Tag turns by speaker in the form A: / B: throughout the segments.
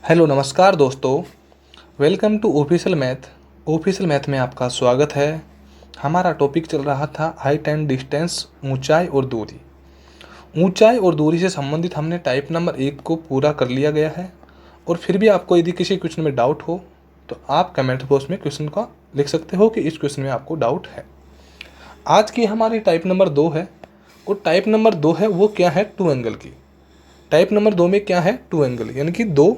A: Hello नमस्कार दोस्तों। Welcome to official math में आपका स्वागत है। हमारा टॉपिक चल रहा था हाइट एंड डिस्टेंस, ऊंचाई और दूरी। ऊंचाई और दूरी से संबंधित हमने टाइप नंबर 1 को पूरा कर लिया गया है। और फिर भी आपको यदि किसी क्वेश्चन में डाउट हो तो आप कमेंट बॉक्स में क्वेश्चन का लिख सकते हो कि इस क्वेश्चन में आपको डाउट है। आज की हमारी टाइप नंबर 2 है और टाइप नंबर 2 है वो क्या है, टू एंगल की। टाइप नंबर 2 में क्या है, टू एंगल, यानी कि दो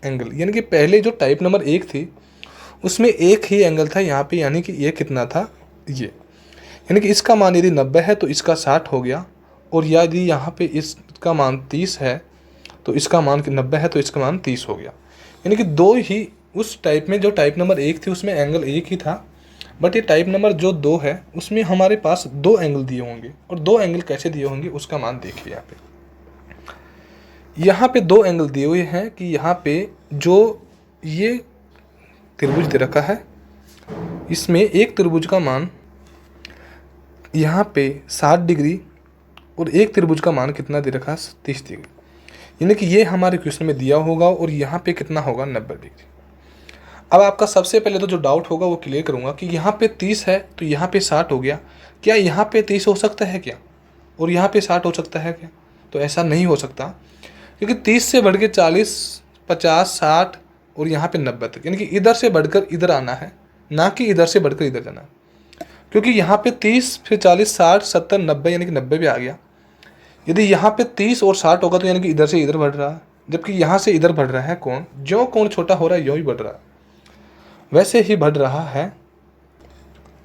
A: एंगल। यानी कि पहले जो टाइप नंबर 1 थी उसमें एक ही एंगल था यहाँ पे, यानी कि ये कितना था, ये। यानी कि इसका मान यदि 90 है तो इसका 60 हो गया। और यदि यहाँ पे इसका मान 30 है तो इसका मान 90 है तो इसका मान 30 हो गया। यानी कि दो ही, उस टाइप में जो टाइप नंबर 1 थी उसमें एंगल एक ही था, बट ये टाइप नंबर जो 2 है उसमें हमारे पास दो एंगल दिए होंगे। और दो एंगल कैसे दिए होंगे उसका मान देखिए। यहाँ पे दो एंगल दिए हुए हैं कि यहाँ पे जो ये त्रिभुज दे रखा है, इसमें एक त्रिभुज का मान यहाँ पे 60 डिग्री और एक त्रिभुज का मान कितना दे रखा है, 30 डिग्री। यानी कि ये हमारे क्वेश्चन में दिया होगा और यहाँ पे कितना होगा, 90 डिग्री। अब आपका सबसे पहले तो जो डाउट होगा वो क्लियर करूँगा कि यहाँ पे 30 है तो यहाँ पे 60 हो गया। क्या यहाँ पे 30 हो सकता है क्या और यहाँ पे 60 हो सकता है क्या? तो ऐसा नहीं हो सकता, क्योंकि 30 से बढ़ के 40, 50, 60 और यहाँ पे 90 तक, यानी कि इधर से बढ़कर इधर आना है, ना कि इधर से बढ़कर इधर जाना है। क्योंकि यहाँ पे 30 फिर 40, 60, 70, 90, यानी कि 90 भी आ गया। यदि यहाँ पे 30 और 60 होगा तो यानी कि इधर से इधर बढ़ रहा है, जबकि यहाँ से इधर बढ़ रहा है कोण। जो कोण छोटा हो रहा है यूँ ही बढ़ रहा है, वैसे ही बढ़ रहा है।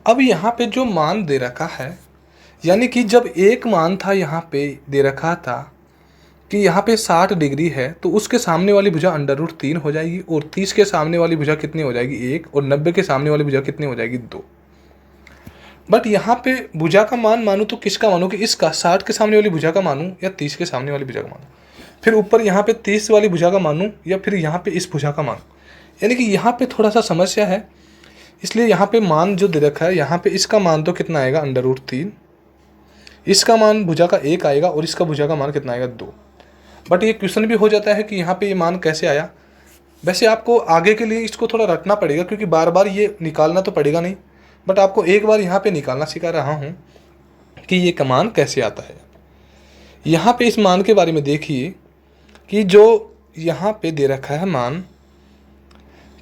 A: अब यहाँ पे जो मान दे रखा है, यानी कि जब एक मान था यहाँ पे दे रखा था कि यहाँ पे 60 डिग्री है तो उसके सामने वाली भुजा √3 हो जाएगी। और 30 के सामने वाली भुजा कितनी हो जाएगी, 1। और 90 के सामने वाली भुजा कितनी हो जाएगी, 2। बट यहाँ पे भुजा का मान मानूँ तो किसका मानूँ, कि इसका 60 के सामने वाली भुजा का मानूँ या 30 के सामने वाली भुजा का मानूँ। फिर ऊपर यहाँ पे 30 वाली भुजा का मानूँ या फिर यहाँ पे इस भुजा का मानूँ। यानी कि यहाँ पे थोड़ा सा समस्या है, इसलिए यहाँ पे मान जो दे रखा है, यहाँ पे इसका मान तो कितना आएगा, √3। इसका मान भुजा का 1 आएगा और इसका भुजा का मान कितना आएगा, 2। बट ये क्वेश्चन भी हो जाता है कि यहाँ पे ये मान कैसे आया। वैसे आपको आगे के लिए इसको थोड़ा रटना पड़ेगा, क्योंकि बार बार ये निकालना तो पड़ेगा नहीं, बट आपको एक बार यहाँ पे निकालना सिखा रहा हूँ कि ये मान कैसे आता है। यहाँ पे इस मान के बारे में देखिए कि जो यहाँ पे दे रखा है मान,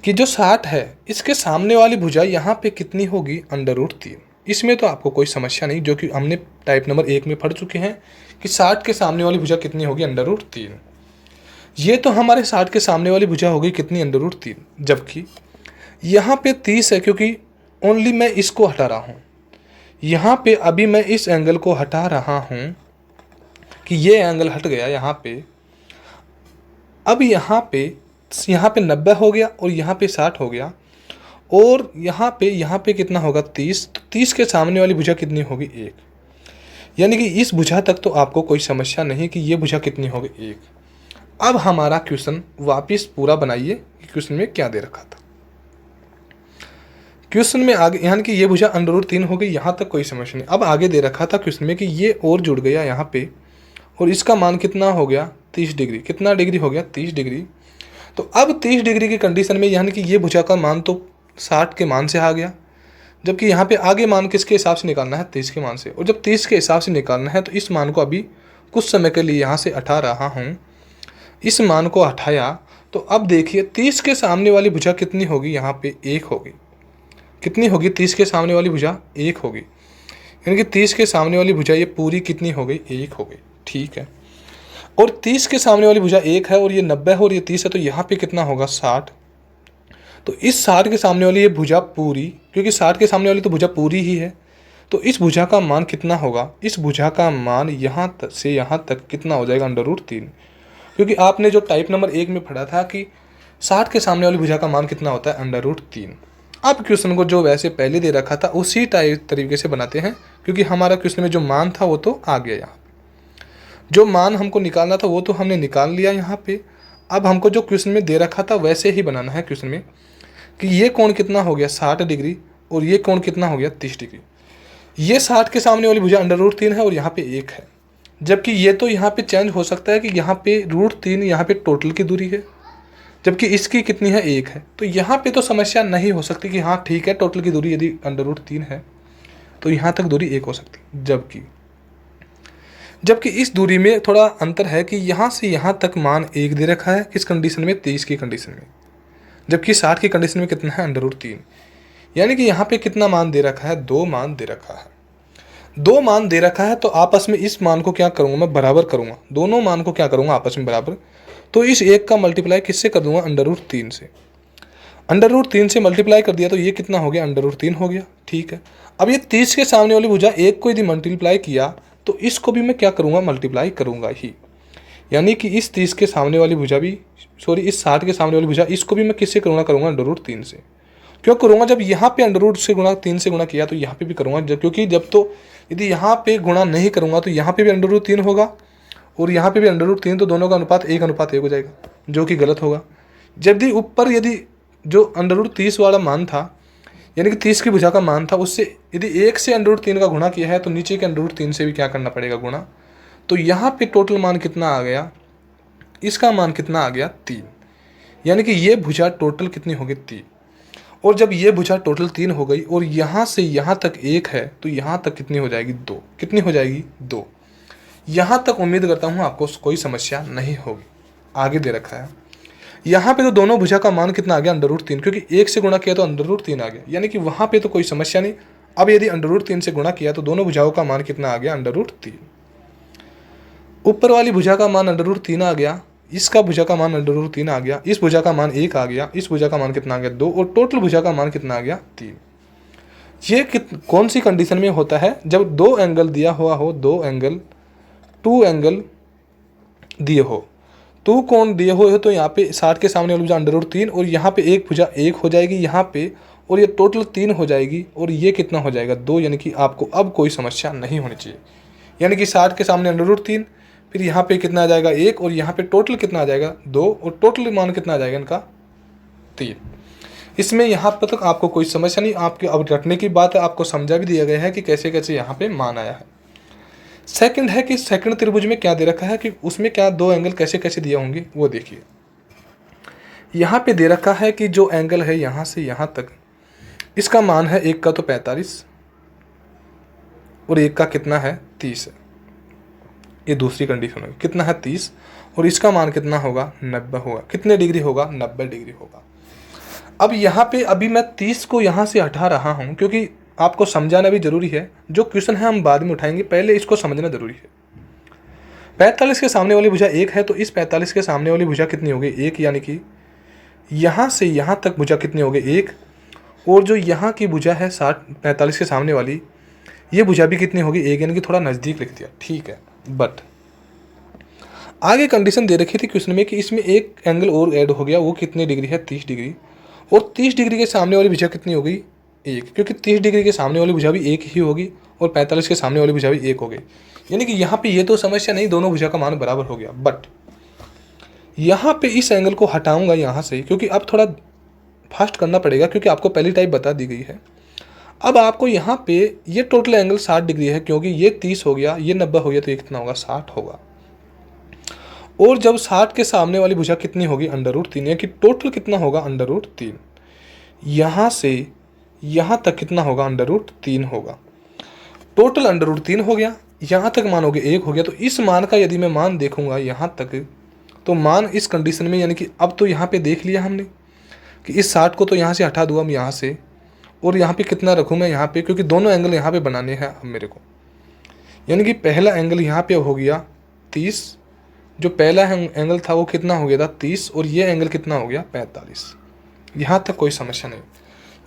A: कि जो 60 है इसके सामने वाली भुजा यहाँ पे कितनी होगी, √3। इसमें तो आपको कोई समस्या नहीं, जो कि हमने टाइप नंबर 1 में पढ़ चुके हैं कि 60 के सामने वाली भुजा कितनी होगी, √3। ये तो हमारे 60 के सामने वाली भुजा होगी कितनी, √3। जबकि यहाँ पे 30 है, क्योंकि ओनली मैं इसको हटा रहा हूँ। यहाँ पे अभी मैं इस एंगल को हटा रहा हूँ कि ये एंगल हट गया यहाँ पे। अब यहाँ पे 90 हो गया और यहाँ पे 60 हो गया। और यहाँ पे कितना होगा, 30। तो 30 के सामने वाली भुजा कितनी होगी, 1। यानी कि इस भुजा तक तो आपको कोई समस्या नहीं कि ये भुजा कितनी होगी, 1। अब हमारा क्वेश्चन वापस पूरा बनाइए कि क्वेश्चन में क्या दे रखा था। क्वेश्चन में आगे, यानी कि ये भुजा √3 हो गई, यहाँ तक कोई समस्या नहीं। अब आगे दे रखा था क्वेश्चन में कि ये और जुड़ गया यहाँ पे, और इसका मान कितना हो गया, 30 डिग्री। कितना डिग्री हो गया, 30 डिग्री। तो अब 30 डिग्री की कंडीशन में, यानी कि ये भुजा का मान तो 60 के मान से आ गया, जबकि यहाँ पे आगे मान किसके हिसाब से निकालना है, 30 के मान से। और जब 30 के हिसाब से निकालना है तो इस मान को अभी कुछ समय के लिए यहाँ से हटा रहा हूँ। इस मान को हटाया तो अब देखिए 30 के सामने वाली भुजा कितनी होगी, यहाँ पे 1 होगी। कितनी होगी, 30 के सामने वाली भुजा 1 होगी। यानी कि 30 के सामने वाली भुजा ये पूरी कितनी हो गई, 1 हो गई। ठीक है। और 30 के सामने वाली भुजा 1 है और ये 90 है और ये 30 है, तो यहाँ पे कितना होगा, 60। तो इस 60 के सामने वाली ये भुजा पूरी, क्योंकि 60 के सामने वाली तो भुजा पूरी ही है, तो इस भुजा का मान कितना होगा, इस भुजा का मान यहाँ से यहाँ तक कितना हो जाएगा, √3। क्योंकि आपने जो टाइप नंबर 1 में पढ़ा था कि 60 के सामने वाली भुजा का मान कितना होता है, √3। अब क्वेश्चन को जो वैसे पहले दे रखा था उसी तरीके से बनाते हैं, क्योंकि हमारा क्वेश्चन में जो मान था वो तो आ गया। यहाँ जो मान हमको निकालना था वो तो हमने निकाल लिया यहाँ पे। अब हमको जो क्वेश्चन में दे रखा था वैसे ही बनाना है क्वेश्चन में, कि ये कोण कितना हो गया, 60 डिग्री, और ये कोण कितना हो गया, 30 डिग्री। ये 60 के सामने वाली भुजा √3 है और यहाँ पे 1 है, जबकि ये तो यहाँ पे चेंज हो सकता है कि यहाँ पे √3 यहाँ पे टोटल की दूरी है, जबकि इसकी कितनी है, 1 है। तो यहाँ पे तो समस्या नहीं हो सकती कि हाँ ठीक है, टोटल की दूरी यदि √3 है तो यहाँ तक दूरी 1 हो सकती है। जबकि इस दूरी में थोड़ा अंतर है कि यहाँ से यहाँ तक मान 1 दे रखा है, किस कंडीशन में, 30 की कंडीशन में, जबकि 60 की कंडीशन में कितना है, √3। यानी कि यहाँ पे कितना मान दे रखा है, 2 मान दे रखा है। 2 मान दे रखा है तो आपस में इस मान को क्या करूँगा, मैं बराबर करूँगा, दोनों मान को क्या करूँगा, आपस में बराबर। तो इस 1 का मल्टीप्लाई किससे कर दूंगा, √3 से। √3 से मल्टीप्लाई कर दिया तो ये कितना हो गया, √3 हो गया। ठीक है, अब ये 30 के सामने वाली भुजा 1 को यदि मल्टीप्लाई किया तो इसको भी मैं क्या करूँगा, मल्टीप्लाई करूँगा ही। यानी कि इस 30 के सामने वाली भुजा भी, सॉरी इस 60 के सामने वाली भुजा, इसको भी मैं किससे करूँगा, √3 से। क्यों करूँगा, जब यहाँ पे √3 से गुणा किया तो यहाँ पे भी करूँगा, क्योंकि जब तो यदि यहाँ पे गुणा नहीं करूँगा तो यहाँ पे भी √3 होगा और यहाँ पे भी √3, तो दोनों का अनुपात 1:1 हो जाएगा, जो कि गलत होगा। जब भी ऊपर यदि जो √30 वाला मान था, यानी कि 30 की भुजा का मान था, उससे यदि 1 से √3 का गुणा किया है तो नीचे के √3 से भी क्या करना पड़ेगा, गुणा। तो यहाँ पे टोटल मान कितना आ गया, इसका मान कितना आ गया, 3। यानी कि ये भुजा टोटल कितनी होगी, 3। और जब ये भुजा टोटल 3 हो गई और यहाँ से यहाँ तक 1 है तो यहाँ तक कितनी हो जाएगी, 2। कितनी हो जाएगी, 2। यहाँ तक उम्मीद करता हूँ आपको कोई समस्या नहीं होगी। आगे दे रखा है यहाँ पे तो दोनों भुजा का मान कितना आ गया, √3, क्योंकि 1 से गुणा किया तो √3 आ गया, यानी कि वहाँ पे तो कोई समस्या नहीं। अब यदि √3 से गुणा किया तो दोनों भुजाओं का मान कितना आ गया, √3। ऊपर वाली भुजा का मान √3 आ गया, इसका भुजा का मान √3 आ गया, इस भुजा का मान 1 आ गया, इस भुजा का मान कितना आ गया, 2, और टोटल भुजा का मान कितना आ गया, 3। ये कौन सी कंडीशन में होता है, जब 2 एंगल दिया हुआ हो, 2 एंगल, 2 एंगल दिए हो, 2 कोण दिए हुए हो, तो यहाँ पे 60 के सामने वाली भुजा √3 और यहाँ पे एक भुजा 1 हो जाएगी यहाँ पे, और ये टोटल 3 हो जाएगी, और ये कितना हो जाएगा, 2। यानी कि आपको अब कोई समस्या नहीं होनी चाहिए। यानी कि 60 के सामने √3, फिर यहाँ पे कितना आ जाएगा, 1, और यहाँ पे टोटल कितना आ जाएगा, 2, और टोटल मान कितना आ जाएगा इनका, 3। इसमें यहाँ पर तक आपको कोई समस्या नहीं। आपके अब रखने की बात है, आपको समझा भी दिया गया है कि कैसे कैसे यहाँ पे मान आया है। सेकंड है कि सेकंड त्रिभुज में क्या दे रखा है कि उसमें क्या 2 एंगल कैसे कैसे दिए होंगे, वो देखिए। यहाँ पे दे रखा है कि जो एंगल है यहाँ से यहाँ तक, इसका मान है, एक का तो 45 और एक का कितना है, 30 है। ये दूसरी कंडीशन होगी, कितना है, 30, और इसका मान कितना होगा, 90 होगा। कितने डिग्री होगा, 90 डिग्री होगा। अब यहाँ पे अभी मैं 30 को यहाँ से हटा रहा हूँ, क्योंकि आपको समझाना भी जरूरी है। जो क्वेश्चन है हम बाद में उठाएंगे, पहले इसको समझना जरूरी है। 45 के सामने वाली भुजा 1 है, तो इस 45 के सामने वाली भुजा कितनी होगी, 1। यानी कि यहाँ से यहाँ तक भुजा कितनी होगी, 1। और जो यहाँ की भुजा है 45 के सामने वाली, ये भुजा भी कितनी होगी, 1। यानी कि थोड़ा नज़दीक लिख दिया, ठीक है। बट आगे कंडीशन दे रखी थी क्वेश्चन में कि इसमें एक एंगल और ऐड हो गया, वो कितने डिग्री है, 30 डिग्री। और 30 डिग्री के सामने वाली भुजा कितनी हो गई, 1, क्योंकि 30 डिग्री के सामने वाली भुजा भी 1 ही होगी और 45 के सामने वाली भुजा भी 1 हो गई। यानी कि यहाँ पे ये तो समस्या नहीं, दोनों भुजा का मान बराबर हो गया। बट यहाँ पे इस एंगल को हटाऊंगा यहाँ से, क्योंकि अब थोड़ा फास्ट करना पड़ेगा, क्योंकि आपको पहली टाइप बता दी गई है। अब आपको यहाँ पे ये टोटल एंगल 60 डिग्री है, क्योंकि ये 30 हो गया, ये 90 हो गया, तो ये कितना होगा, 60 होगा। और जब 60 के सामने वाली भुजा कितनी होगी, √3, यानी कि टोटल कितना होगा, √3। यहाँ से यहाँ तक कितना होगा, √3 होगा। टोटल √3 हो गया, यहाँ तक मान हो गया 1 हो गया। तो इस मान का यदि मैं मान देखूंगा यहाँ तक, तो मान इस कंडीशन में, यानी कि अब तो यहाँ पे देख लिया हमने कि इस 60 को तो यहाँ से हटा दूंगा हम यहाँ से, और यहाँ पे कितना रखूँ मैं यहाँ पे, क्योंकि दोनों एंगल यहाँ पे बनाने हैं अब मेरे को। यानी कि पहला एंगल यहाँ पे हो गया 30, जो पहला एंगल था वो कितना हो गया था, 30, और ये एंगल कितना हो गया, 45। यहाँ तक कोई समस्या नहीं।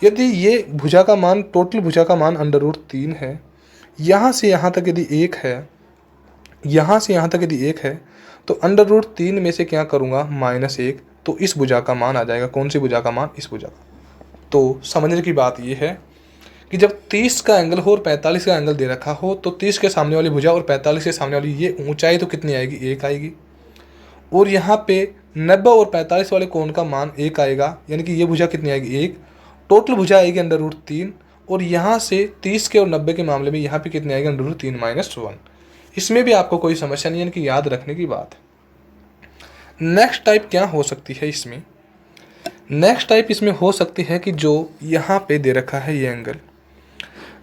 A: यदि ये भुजा का मान, टोटल भुजा का मान √3 है, यहाँ से यहाँ तक यदि 1 है, यहाँ से यहाँ तक यदि 1 है, तो √3 में से क्या करूँगा, -1, तो इस भुजा का मान आ जाएगा। कौन सी भुजा का मान, इस भुजा का। तो समझने की बात ये है कि जब 30 का एंगल हो और 45 का एंगल दे रखा हो, तो 30 के सामने वाली भुजा और 45 के सामने वाली ये ऊंचाई तो कितनी आएगी, 1 आएगी। और यहाँ पे 90 और 45 वाले कोण का मान 1 आएगा, यानी कि ये भुजा कितनी आएगी, 1। टोटल भुजा आएगी √3, और यहाँ से 30 के और 90 के मामले में यहाँ पे कितनी आएगी, √3 - 1। इसमें भी आपको कोई समस्या नहीं है, यानी कि याद रखने की बात है। नेक्स्ट टाइप क्या हो सकती है इसमें नेक्स्ट टाइप इसमें हो सकती है कि जो यहाँ पे दे रखा है ये एंगल,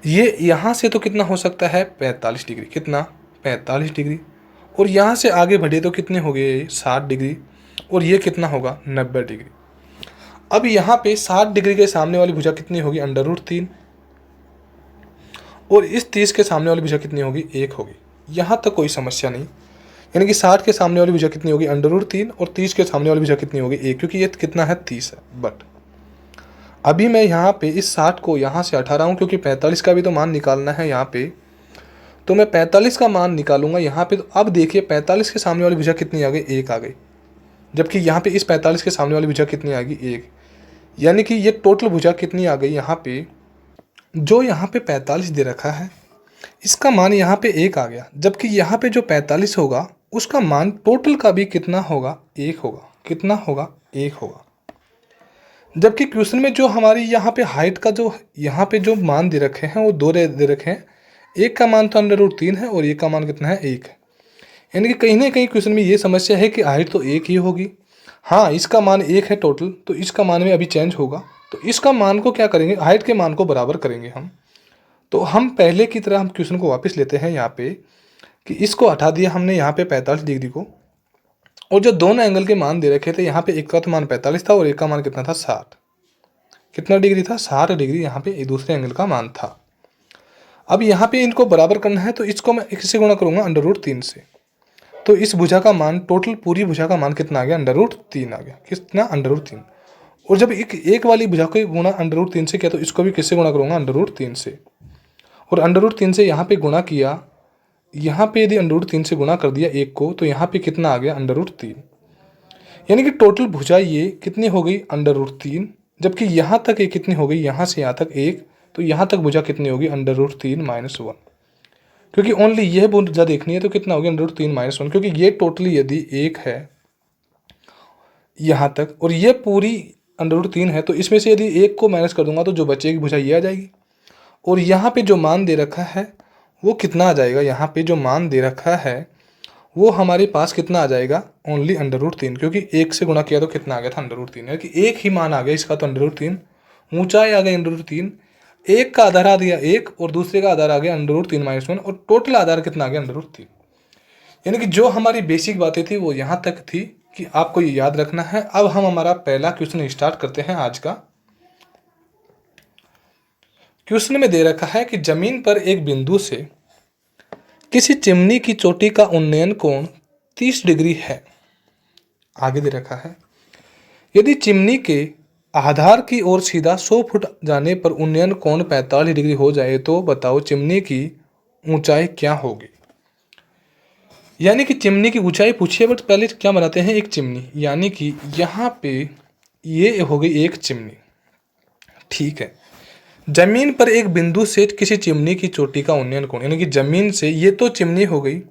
A: ये यहाँ से तो कितना हो सकता है 45 डिग्री, कितना 45 डिग्री, और यहाँ से आगे बढ़े तो कितने हो गए 60 डिग्री, और ये कितना होगा 90 डिग्री। अब यहाँ पे 60 डिग्री के सामने वाली भुजा कितनी होगी √3, और इस 30 के सामने वाली भुजा कितनी होगी 1 होगी। यहाँ तक कोई समस्या नहीं, यानी कि 60 के सामने वाली भुजा कितनी होगी √3 और 30 के सामने वाली भुजा कितनी होगी 1, क्योंकि ये कितना है 30 है। बट अभी मैं यहाँ पे इस 60 को यहाँ से हटा रहा हूँ, क्योंकि 45 का भी तो मान निकालना है यहाँ पे, तो मैं 45 का मान निकालूंगा यहाँ पे। तो अब देखिए 45 के सामने वाली भुजा कितनी आ गई 1 आ गई, जबकि यहाँ पे इस 45 के सामने वाली भुजा कितनी आ गई 1, यानी कि ये टोटल भुजा कितनी आ गई यहाँ पे, जो यहाँ पे 45 दे रखा है इसका मान यहाँ पे 1 आ गया, जबकि यहाँ पे जो 45 होगा उसका मान टोटल का भी कितना होगा 1 होगा, कितना होगा 1 होगा। जबकि क्वेश्चन में जो हमारी यहाँ पे हाइट का जो यहाँ पे जो मान दे रखे हैं वो 2 दे रखे हैं, एक का मान तो √3 है और एक का मान कितना है 1 है, यानी कि कहीं ना कहीं क्वेश्चन में ये समस्या है कि हाइट तो 1 ही होगी। हाँ, इसका मान 1 है टोटल, तो इसका मान में अभी चेंज होगा, तो इसका मान को क्या करेंगे, हाइट के मान को बराबर करेंगे हम। तो हम पहले की तरह हम क्वेश्चन को वापस लेते हैं यहाँ पे, कि इसको हटा दिया हमने यहाँ पे 45 डिग्री को, और जो दोनों एंगल के मान दे रखे थे यहाँ पे एक का तो मान 45 था और एक का मान कितना था 60, कितना डिग्री था 60 डिग्री यहाँ पे एक दूसरे एंगल का मान था। अब यहाँ पे इनको बराबर करना है, तो इसको मैं किससे गुणा करूँगा √3 से, तो इस भुजा का मान टोटल पूरी भुजा का मान कितना आ गया √3 आ गया, कितना √3। और जब एक वाली भुजा को गुणा √3 से किया तो इसको भी किससे गुणा करूँगा √3 से, और √3 से यहाँ पे गुणा किया, यहाँ पे यदि √3 से गुणा कर दिया एक को, तो यहाँ पे कितना आ गया √3, यानी कि टोटल भुजा ये कितनी हो गई √3, जबकि यहाँ तक ये कितनी हो गई, यहाँ से यहाँ तक 1, तो यहाँ तक भुजा कितनी होगी √3 - 1, क्योंकि ओनली यह भुजा देखनी है तो कितना हो गया √3 - 1, क्योंकि ये टोटली यदि 1 है यहाँ तक और ये पूरी √3 है, तो इसमें से यदि 1 को माइनस कर दूंगा तो जो बचेगी भुजा ये आ जाएगी। और यहाँ पे जो मान दे रखा है वो कितना आ जाएगा, यहाँ पे जो मान दे रखा है वो हमारे पास कितना आ जाएगा ओनली √3, क्योंकि 1 से गुणा किया तो कितना आ गया था √3, यानी कि एक ही मान आ गया इसका, तो √3, ऊंचाई आ गई √3, एक का आधार आ गया 1 और दूसरे का आधार आ गया √3 - 1, और टोटल आधार कितना आ गया √3। यानी कि जो हमारी बेसिक बातें थी वो यहाँ तक थी कि आपको ये याद रखना है। अब हम हमारा पहला क्वेश्चन स्टार्ट करते हैं आज का। क्वेश्चन में दे रखा है कि जमीन पर एक बिंदु से किसी चिमनी की चोटी का उन्नयन कोण 30 डिग्री है। आगे दे रखा है यदि चिमनी के आधार की ओर सीधा 100 फुट जाने पर उन्नयन कोण 45 डिग्री हो जाए तो बताओ चिमनी की ऊंचाई क्या होगी। यानी कि चिमनी की ऊंचाई पूछी है, बट पहले क्या बनाते हैं एक चिमनी, यानी कि यहाँ पे ये हो गई एक चिमनी, ठीक है। जमीन पर एक बिंदु से किसी चिमनी की चोटी का उन्नयन कोण, यानी कि जमीन से ये तो चिमनी हो गई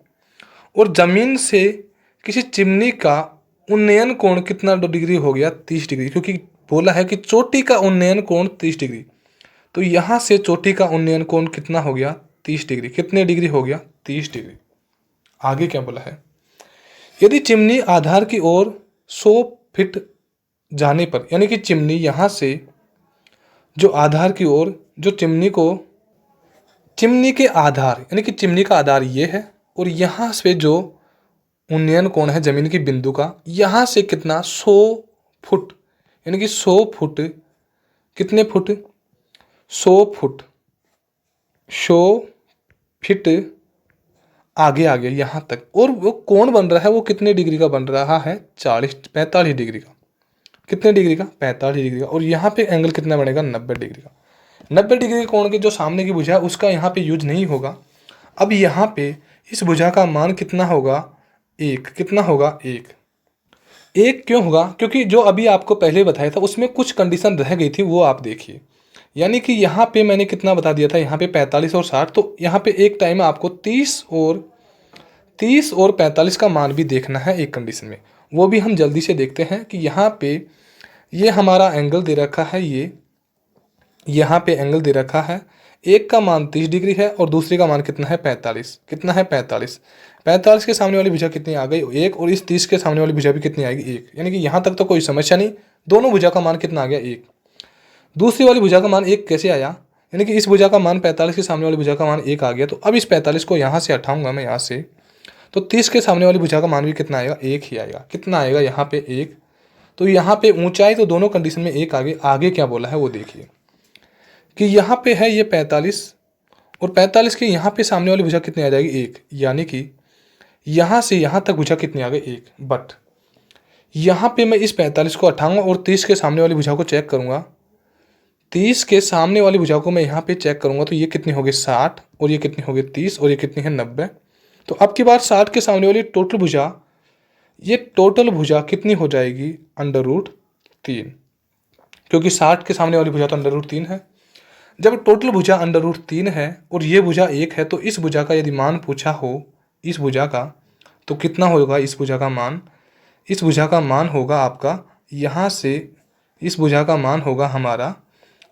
A: और जमीन से किसी चिमनी का उन्नयन कोण कितना डिग्री हो गया 30 डिग्री, क्योंकि बोला है कि चोटी का उन्नयन कोण 30 डिग्री, तो यहाँ से चोटी का उन्नयन कोण कितना हो गया 30 डिग्री, कितने डिग्री हो गया 30 डिग्री। आगे क्या बोला है, यदि चिमनी आधार की ओर 100 फीट जाने पर, यानी कि चिमनी यहाँ से जो आधार की ओर जो चिमनी के आधार, यानी कि चिमनी का आधार ये है और यहाँ से जो उन्नयन कोण है जमीन की बिंदु का, यहाँ से कितना 100 फुट, यानी कि 100 फुट, कितने फुट 100 फुट 100 फीट आगे आ गया यहाँ तक, और वो कोण बन रहा है वो कितने डिग्री का बन रहा है 45 डिग्री का, कितने डिग्री का 45 डिग्री का, और यहाँ पे एंगल कितना बनेगा 90 डिग्री का। 90 डिग्री के कोण के जो सामने की भुजा है उसका यहाँ पे यूज नहीं होगा। अब यहाँ पे इस भुजा का मान कितना होगा 1, कितना होगा 1 क्यों होगा, क्योंकि जो अभी आपको पहले बताया था उसमें कुछ कंडीशन रह गई थी, वो आप देखिए। यानी कि यहाँ पे मैंने कितना बता दिया था, यहाँ पे 45 और 60, तो यहाँ पे एक टाइम आपको 30 और 45 का मान भी देखना है एक कंडीशन में, वो भी हम जल्दी से देखते हैं। कि यहाँ पे ये हमारा एंगल दे रखा है, ये यहाँ पे एंगल दे रखा है एक का मान 30 डिग्री है और दूसरे का मान कितना है 45। कितना है 45। 45 के सामने वाली भुजा कितनी आ गई 1, और इस 30 के सामने वाली भुजा भी कितनी आएगी 1। यानी कि यहाँ तक तो कोई समस्या नहीं, दोनों भुजा का मान कितना आ गया 1। दूसरी वाली भुजा का मान 1 कैसे आया, यानी कि इस भुजा का मान 45 के सामने वाली भुजा का मान 1 आ गया। तो अब इस 45 को यहाँ से हटाऊंगा मैं यहाँ से, तो 30 के सामने वाली भुजा का मान भी कितना आएगा 1 ही आएगा। कितना आएगा यहाँ पे 1। तो यहाँ पे ऊंचाई तो दोनों कंडीशन में 1 आगे क्या बोला है वो देखिए कि यहाँ पे है ये 45, और 45 के यहाँ पे सामने वाली भुजा कितनी आ जाएगी 1, यानी कि यहाँ से यहाँ तक भुजा कितनी आ गई 1। बट यहाँ पे मैं इस 45 को हटाऊंगा और 30 के सामने वाली भुजा को चेक करूंगा। 30 के सामने वाली भुजा को मैं यहाँ पे चेक करूंगा तो ये कितनी होगी 60, और ये कितनी होगी 30, और ये कितनी है 90। तो अब की बार 60 के सामने वाली टोटल भुजा, ये टोटल भुजा कितनी हो जाएगी √3, क्योंकि 60 के सामने वाली भुजा तो √3 है। जब टोटल भुजा √3 है और ये भुजा 1 है, तो इस भुजा का यदि मान पूछा हो इस भुजा का, तो कितना होगा इस भुजा का मान। इस भुजा का मान होगा आपका यहाँ से, इस भुजा का मान होगा हमारा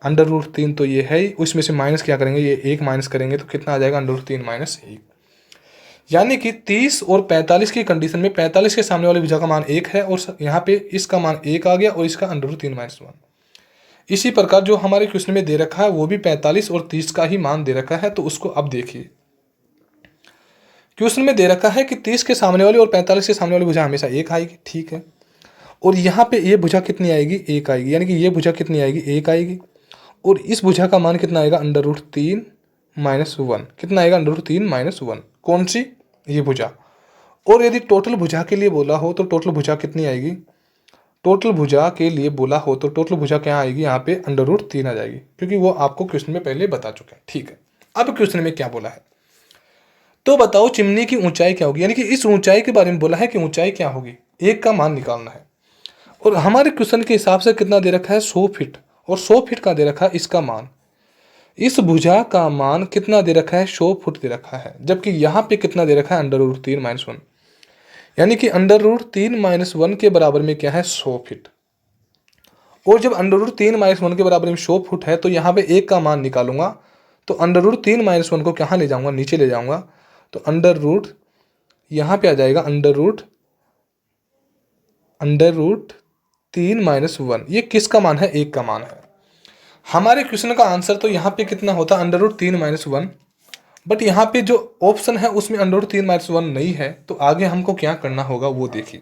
A: √3, तो ये है, उसमें से माइनस क्या करेंगे, ये 1 माइनस करेंगे तो कितना आ जाएगा √3 - 1। यानी कि 30 और 45 की कंडीशन में 45 के सामने वाली भुजा का मान 1 है और यहाँ पे इसका मान 1 आ गया और इसका √3 - 1। इसी प्रकार जो हमारे क्वेश्चन में दे रखा है वो भी 45 और 30 का ही मान दे रखा है। तो उसको अब देखिए, क्वेश्चन में दे रखा है कि 30 के सामने वाली और 45 के सामने वाली भुजा हमेशा 1 आएगी, ठीक है। और यहाँ पे ये भुजा कितनी आएगी 1 आएगी, यानी कि ये भुजा कितनी आएगी 1 आएगी, और इस भुजा का मान कितना आएगा √3 - 1। कितना आएगा √3 - 1, कौन सी, ये भुजा। और यदि टोटल भुजा के लिए बोला हो तो टोटल भुजा कितनी आएगी, टोटल भुजा के लिए बोला हो तो टोटल भुजा क्या आएगी यहाँ पे √3 आ जाएगी, क्योंकि वो आपको क्वेश्चन में पहले बता चुके हैं, ठीक है। अब क्वेश्चन में क्या बोला है, तो बताओ चिमनी की ऊंचाई क्या होगी, यानी कि इस ऊंचाई के बारे में बोला है कि ऊंचाई क्या होगी, 1 का मान निकालना है। और हमारे क्वेश्चन के हिसाब से कितना दे रखा है 100 फीट, और 100 फीट का दे रखा है इसका मान। इस भुजा का मान कितना दे रखा है 100 फुट दे रखा है, जबकि यहाँ पे कितना दे रखा है √3 - 1, यानी कि √3 - 1 के बराबर में क्या है 100 फीट। और जब √3 - 1 के बराबर में 100 फुट है तो यहाँ पे 1 का मान निकालूंगा, तो √3 - 1 को कहाँ ले जाऊंगा, नीचे ले जाऊंगा। तो अंडर यहाँ पे आ जाएगा √3 - 1, ये किसका मान है 1 का मान है। हमारे क्वेश्चन का आंसर तो यहाँ पे कितना होता √3 - 1, बट यहाँ पे जो ऑप्शन है उसमें √3 - 1 नहीं है। तो आगे हमको क्या करना होगा वो देखिए।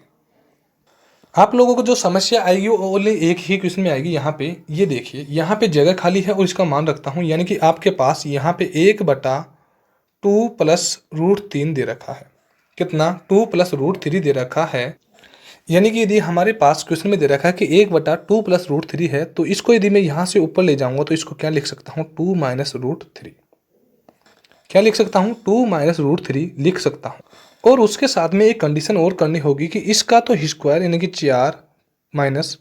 A: आप लोगों को जो समस्या आएगी वो ओनली एक ही क्वेश्चन में आएगी। यहाँ पे ये देखिए, यहाँ पे जगह खाली है और इसका मान रखता हूँ, यानी कि आपके पास यहाँ पे 1/2 + √3 दे रखा है। कितना 2 + √3 दे रखा है, यानी कि यदि हमारे पास क्वेश्चन में दे रखा है कि 1/2 + √3 है, तो इसको यदि मैं यहाँ से ऊपर ले जाऊंगा तो इसको क्या लिख सकता हूँ 2 - √3। क्या लिख सकता हूँ 2 - √3 लिख सकता हूँ। और उसके साथ में एक कंडीशन और करनी होगी कि इसका तो स्क्वायर यानी कि 4 माइनस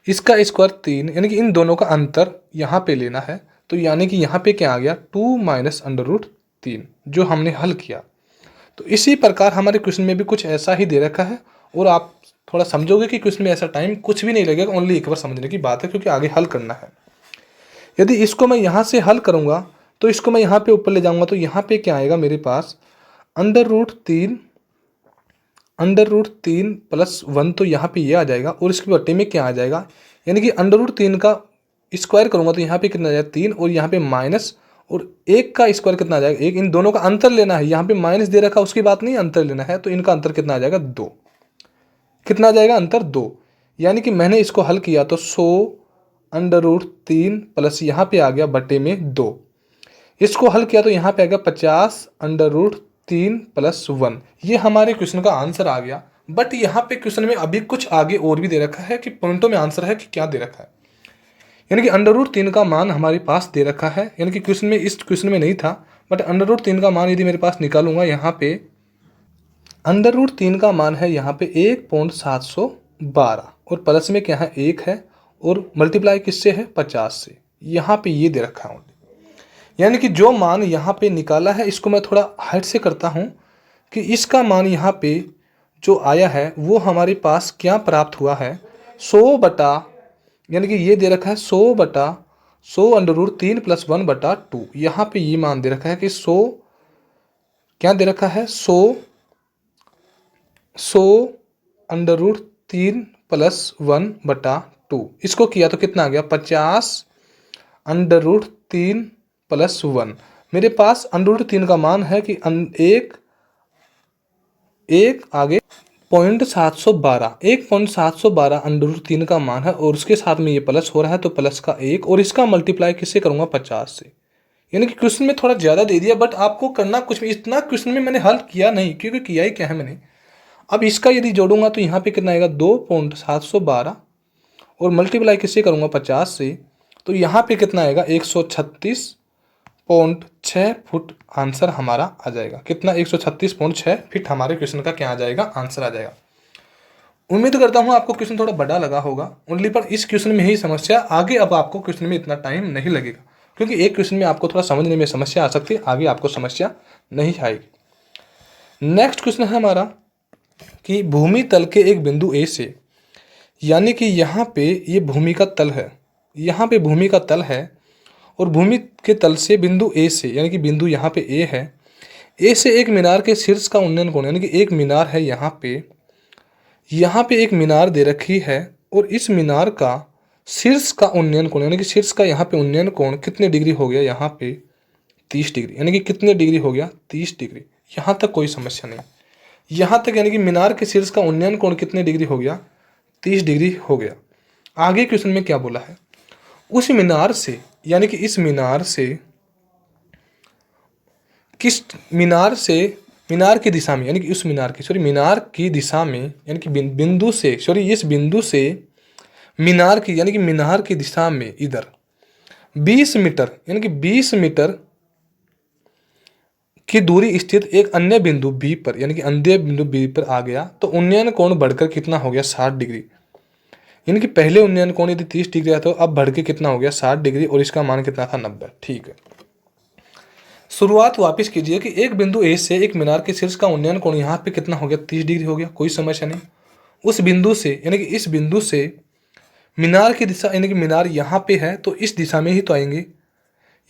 A: इसका स्क्वायर 3, यानी कि इन दोनों का अंतर यहाँ पे लेना है। तो यानी कि यहाँ पे क्या आ गया 2 - √3 जो हमने हल किया। तो इसी प्रकार हमारे क्वेश्चन में भी कुछ ऐसा ही दे रखा है, और आप थोड़ा समझोगे कि क्वेश्चन में ऐसा टाइम कुछ भी नहीं लगेगा, ओनली एक बार समझने की बात है, क्योंकि आगे हल करना है। यदि इसको मैं यहाँ से हल करूँगा तो इसको मैं यहाँ पे ऊपर ले जाऊँगा, तो यहाँ पे क्या आएगा मेरे पास √3 + 1, तो यहाँ पे ये आ जाएगा, और इसके बट्टे में क्या आ जाएगा, यानी कि √3 का स्क्वायर करूँगा तो यहाँ पे कितना आ जाएगा 3, और यहाँ पे माइनस, और 1 का स्क्वायर कितना आ जाएगा 1। इन दोनों का अंतर लेना है, यहाँ पे माइनस दे रखा उसकी बात नहीं, अंतर लेना है। तो इनका अंतर कितना आ जाएगा 2। कितना आ जाएगा अंतर 2, यानी कि मैंने इसको हल किया तो 100 √3 प्लस यहाँ पे आ गया बट्टे में 2। इसको हल किया तो यहाँ पे आ गया 50 √3 + 1। ये हमारे क्वेश्चन का आंसर आ गया। बट यहाँ पे क्वेश्चन में अभी कुछ आगे और भी दे रखा है कि पॉइंटों में आंसर है कि क्या दे रखा है, यानी कि √3 का मान हमारे पास दे रखा है, यानी कि क्वेश्चन में इस क्वेश्चन में नहीं था, बट √3 का मान यदि मेरे पास निकालूंगा, यहाँ पे √3 का मान है यहाँ पे 1.712, और प्लस में क्या है 1 है, और मल्टीप्लाई किससे है 50 से। यहाँ पे ये दे रखा है, यानी कि जो मान यहाँ पे निकाला है इसको मैं थोड़ा हाइट से करता हूँ कि इसका मान यहाँ पे जो आया है वो हमारे पास क्या प्राप्त हुआ है 100 बटा, यानी कि ये दे रखा है 100 बटा 100√3 + 1/2। यहाँ पे ये मान दे रखा है कि 100 क्या दे रखा है, 100√3 + 1/2। इसको किया तो कितना आ गया, 50√3 + 1। मेरे पास √3 का मान है कि एक आगे 0.712 1.712 √3 का मान है, और उसके साथ में ये प्लस हो रहा है तो प्लस का 1, और इसका मल्टीप्लाई किससे करूंगा, 50 से। यानी कि क्वेश्चन में थोड़ा ज़्यादा दे दिया, बट आपको करना कुछ भी, इतना क्वेश्चन में मैंने हल किया नहीं, क्योंकि किया ही क्या है मैंने। अब इसका यदि जोड़ूंगा तो यहाँ पे कितना आएगा, 2.712, और मल्टीप्लाई किससे करूंगा, 50 से, तो यहाँ पे कितना आएगा, 136.6 फुट आंसर हमारा आ जाएगा। कितना, 136.6 फीट हमारे क्वेश्चन का क्या आ जाएगा, आंसर आ जाएगा। उम्मीद करता हूँ आपको क्वेश्चन थोड़ा बड़ा लगा होगा ओनली, पर इस क्वेश्चन में ही समस्या, आगे अब आपको क्वेश्चन में इतना टाइम नहीं लगेगा, क्योंकि एक क्वेश्चन में आपको थोड़ा समझने में समस्या आ सकती है, आगे आपको समस्या नहीं आएगी। नेक्स्ट क्वेश्चन है हमारा कि भूमि तल के एक बिंदु ए से, यानी कि यहाँ पे ये भूमि का तल है, यहाँ पे भूमि का तल है, और भूमि के तल से बिंदु ए से, यानी कि बिंदु यहाँ पे ए है, ए से एक मीनार के शीर्ष का उन्नयन कोण, यानी कि एक मीनार है यहाँ पे एक मीनार दे रखी है, और इस मीनार का शीर्ष का उन्नयन कोण, यानी कि शीर्ष का यहाँ पे उन्नयन कोण कितने डिग्री हो गया, यहाँ पे 30 डिग्री, यानी कि कितने डिग्री हो गया, 30 डिग्री। यहाँ तक कोई समस्या नहीं, यहाँ तक यानी कि मीनार के शीर्ष का उन्नयन कोण कितने डिग्री हो गया, 30 डिग्री हो गया। आगे क्वेश्चन में क्या बोला है, उस मीनार से, यानी कि इस मीनार से, किस मीनार से, मीनार की दिशा में, यानी कि उस मीनार की, मीनार की दिशा में, यानी कि बिंदु से, इस बिंदु से मीनार की, यानी कि मीनार की दिशा में इधर 20 मीटर, यानी कि 20 मीटर की दूरी स्थित एक अन्य बिंदु बी पर, यानी कि अन्य बिंदु बी पर आ गया, तो उन्नयन कोण बढ़कर कितना हो गया, 60 डिग्री। यानी कि पहले उन्नयन कोण यदि 30 डिग्री था, तो अब बढ़ के कितना हो गया, 60 डिग्री, और इसका मान कितना था, 90। ठीक है, शुरुआत वापस कीजिए कि एक बिंदु ए से एक मीनार के शीर्ष का उन्नयन कोण यहाँ पे कितना हो गया, 30 डिग्री हो गया, कोई समस्या नहीं। उस बिंदु से, यानी कि इस बिंदु से मीनार की दिशा, यानी कि मीनार यहाँ पे है तो इस दिशा में ही तो आएंगे,